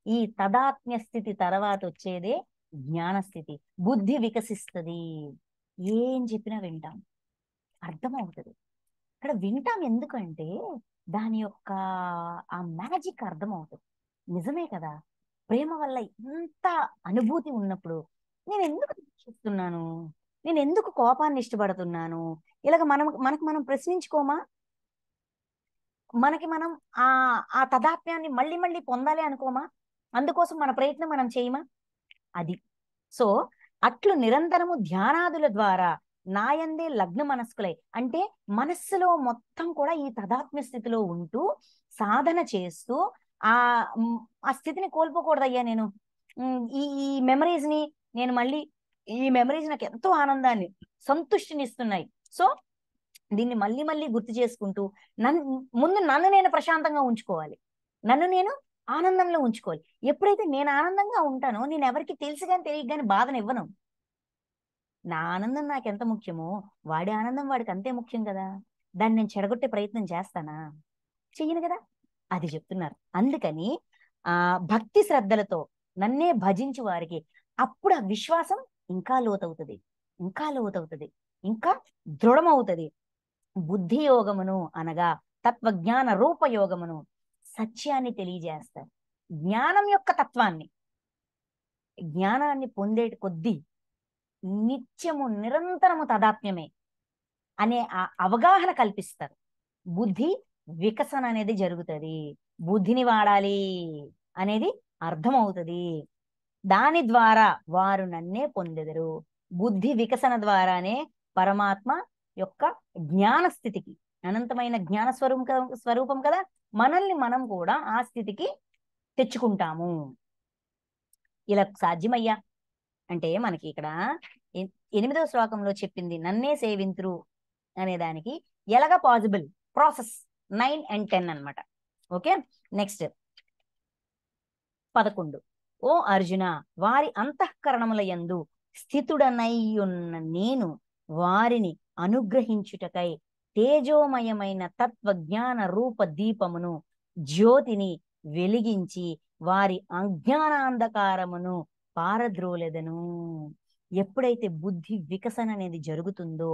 ఈ తదాత్మ్య స్థితి తర్వాత వచ్చేదే జ్ఞాన స్థితి. బుద్ధి వికసిస్తుంది, ఏం చెప్పినా వింటాం, అర్థమవుతుంది. ఇక్కడ వింటాం ఎందుకంటే దాని యొక్క ఆ మ్యాజిక్ అర్థమవుతుంది. నిజమే కదా, ప్రేమ వల్ల ఇంత అనుభూతి ఉన్నప్పుడు నేను ఎందుకు చూస్తున్నాను, నేను ఎందుకు కోపాన్ని ఇష్టపడుతున్నాను, ఇలాగ మనకు మనం ప్రశ్నించుకోమా? మనకి మనం ఆ ఆ తదాత్మ్యాన్ని మళ్ళీ మళ్ళీ పొందాలి అనుకోమా? అందుకోసం మన ప్రయత్నం మనం చేయమా? అది. సో అట్లు నిరంతరము ధ్యానాదుల ద్వారా నాయందే లగ్న మనస్కులై, అంటే మనస్సులో మొత్తం కూడా ఈ తదాత్మ్య స్థితిలో ఉంటూ సాధన చేస్తూ ఆ ఆ స్థితిని కోల్పోకూడదయ్యా నేను. ఈ ఈ మెమరీస్ ని నేను మళ్ళీ, ఈ మెమరీస్ నాకు ఎంతో ఆనందాన్ని, సంతుష్టిని ఇస్తున్నాయి. సో దీన్ని మళ్ళీ మళ్ళీ గుర్తు చేసుకుంటూ ముందు నన్ను నేను ప్రశాంతంగా ఉంచుకోవాలి, నన్ను నేను ఆనందంలో ఉంచుకోవాలి. ఎప్పుడైతే నేను ఆనందంగా ఉంటానో నేను ఎవరికి తెలిసి కానీ తెలియక కానీ బాధను ఇవ్వను. నా ఆనందం నాకు ఎంత ముఖ్యమో వాడి ఆనందం వాడికి అంతే ముఖ్యం కదా. దాన్ని నేను చెడగొట్టే ప్రయత్నం చేస్తానా? చెయ్యను కదా. అది చెప్తున్నారు. అందుకని భక్తి శ్రద్ధలతో నన్నే భజించు వారికి అప్పుడు ఆ విశ్వాసం ఇంకా లోతవుతుంది, ఇంకా లోతవుతుంది, ఇంకా దృఢమవుతుంది. బుద్ధి యోగమును అనగా తత్వజ్ఞాన రూపయోగమును, సత్యాన్ని తెలియజేస్తారు. జ్ఞానం యొక్క తత్వాన్ని, జ్ఞానాన్ని పొందే కొద్దీ నిత్యము నిరంతరము తదాత్మ్యమే అనే ఆ అవగాహన కల్పిస్తారు. బుద్ధి వికసన అనేది జరుగుతుంది, బుద్ధిని వాడాలి అనేది అర్థమవుతుంది. దాని ద్వారా వారు నన్నే పొందెదరు. బుద్ధి వికసన ద్వారానే పరమాత్మ యొక్క జ్ఞాన స్థితికి, అనంతమైన జ్ఞాన స్వరూపం కదా, మనల్ని మనం కూడా ఆ స్థితికి తెచ్చుకుంటాము. ఇలా సాధ్యమయ్యా అంటే మనకి ఇక్కడ 8వ శ్లోకంలో చెప్పింది నన్నే సేవింతురు అనే దానికి ఎలాగ పాసిబుల్ ప్రాసెస్ 9 and 10 అన్నమాట. Okay, next 11. ఓ అర్జున, వారి అంతఃకరణముల యందు స్థితుడనయ్యున్న నేను వారిని అనుగ్రహించుటకై తేజోమయమైన తత్వజ్ఞాన రూప దీపమును జ్యోతిని వెలిగించి వారి అజ్ఞానాంధకారమును పారద్రోలెదను. ఎప్పుడైతే బుద్ధి వికసన అనేది జరుగుతుందో,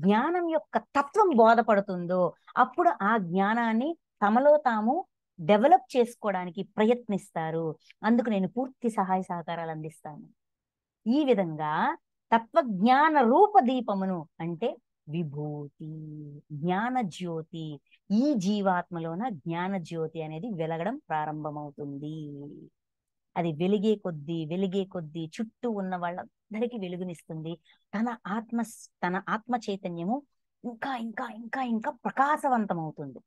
జ్ఞానం యొక్క తత్వం బోధపడుతుందో, అప్పుడు ఆ జ్ఞానాన్ని తమలో తాము డెవలప్ చేసుకోవడానికి ప్రయత్నిస్తారు. అందుకు నేను పూర్తి సహాయ సహకారాలు అందిస్తాను. ఈ విధంగా తత్వజ్ఞాన రూప దీపమును అంటే విభూతి, జ్ఞాన జ్యోతి, ఈ జీవాత్మలోన జ్ఞాన జ్యోతి అనేది వెలగడం ప్రారంభమవుతుంది. అది వెలిగే కొద్దీ చుట్టూ ఉన్న వాళ్ళందరికీ వెలుగునిస్తుంది. తన ఆత్మ చైతన్యము ఇంకా ఇంకా ఇంకా ఇంకా ప్రకాశవంతమవుతుంది.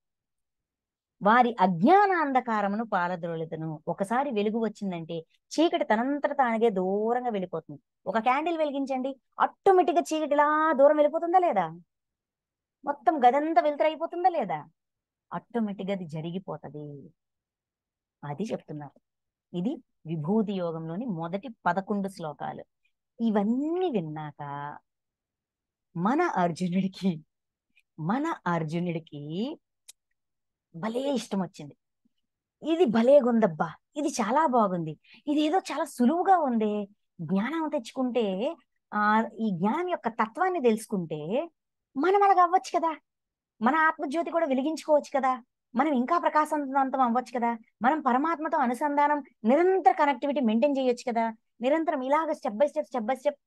వారి అజ్ఞాన అంధకారమును పారద్రోలుతను. ఒకసారి వెలుగు వచ్చిందంటే చీకటి తనంతట తానగే దూరంగా వెళ్ళిపోతుంది. ఒక క్యాండిల్ వెలిగించండి, ఆటోమేటిక్ గా చీకటి ఇలా దూరం వెళ్ళిపోతుందా లేదా? మొత్తం గదంతా వెలుతురైపోతుందా లేదా? ఆటోమేటిక్ గా అది జరిగిపోతది. అది చెప్తున్నారు. ఇది విభూతి యోగంలోని మొదటి 11 శ్లోకాలు. ఇవన్నీ విన్నాక మన అర్జునుడికి భలే ఇష్టం వచ్చింది. ఇది భలేగుందబ్బా, ఇది చాలా బాగుంది, ఇదేదో చాలా సులువుగా ఉంది. జ్ఞానం తెచ్చుకుంటే, ఈ జ్ఞానం యొక్క తత్వాన్ని తెలుసుకుంటే మనం అలాగ అవ్వచ్చు కదా, మన ఆత్మజ్యోతి కూడా వెలిగించుకోవచ్చు కదా, మనం ఇంకా ప్రకాశవంతం అవ్వచ్చు కదా, మనం పరమాత్మతో అనుసంధానం, నిరంతర కనెక్టివిటీ మెయింటైన్ చేయొచ్చు కదా, నిరంతరం ఇలాగ స్టెప్ బై స్టెప్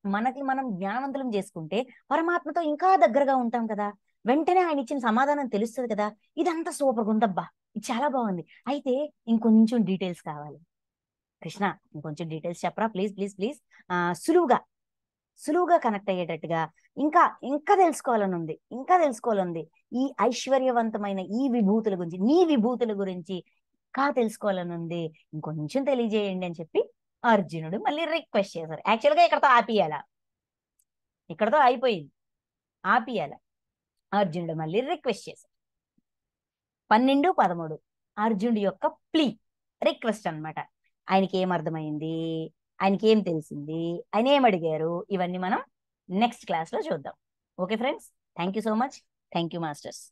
మనకి మనం జ్ఞానవంతులం చేసుకుంటే పరమాత్మతో ఇంకా దగ్గరగా ఉంటాం కదా, వెంటనే ఆయన ఇచ్చిన సమాధానం తెలుస్తుంది కదా. ఇదంతా సూపర్గా ఉందబ్బా, ఇది చాలా బాగుంది. అయితే ఇంకొంచెం డీటెయిల్స్ కావాలి. కృష్ణ, ఇంకొంచెం డీటెయిల్స్ చెప్పరా ప్లీజ్ ప్లీజ్ ప్లీజ్. సులువుగా కనెక్ట్ అయ్యేటట్టుగా ఇంకా ఇంకా తెలుసుకోవాలని ఉంది. ఈ ఐశ్వర్యవంతమైన ఈ విభూతుల గురించి, నీ విభూతుల గురించి తెలుసుకోవాలని ఉంది, ఇంకొంచెం తెలియజేయండి అని చెప్పి అర్జునుడు మళ్ళీ రిక్వెస్ట్ చేశారు. యాక్చువల్గా ఇక్కడతో అయిపోయింది, ఆపియాల. అర్జునుడు మళ్ళీ రిక్వెస్ట్ చేశారు. 12, 13 అర్జునుడి యొక్క రిక్వెస్ట్ అన్నమాట. ఆయనకి ఏం అర్థమైంది, ఆయనకి ఏం తెలిసింది, ఆయన ఏం అడిగారు, ఇవన్నీ మనం నెక్స్ట్ క్లాస్ లో చూద్దాం. Okay friends, thank you so much. Thank you masters.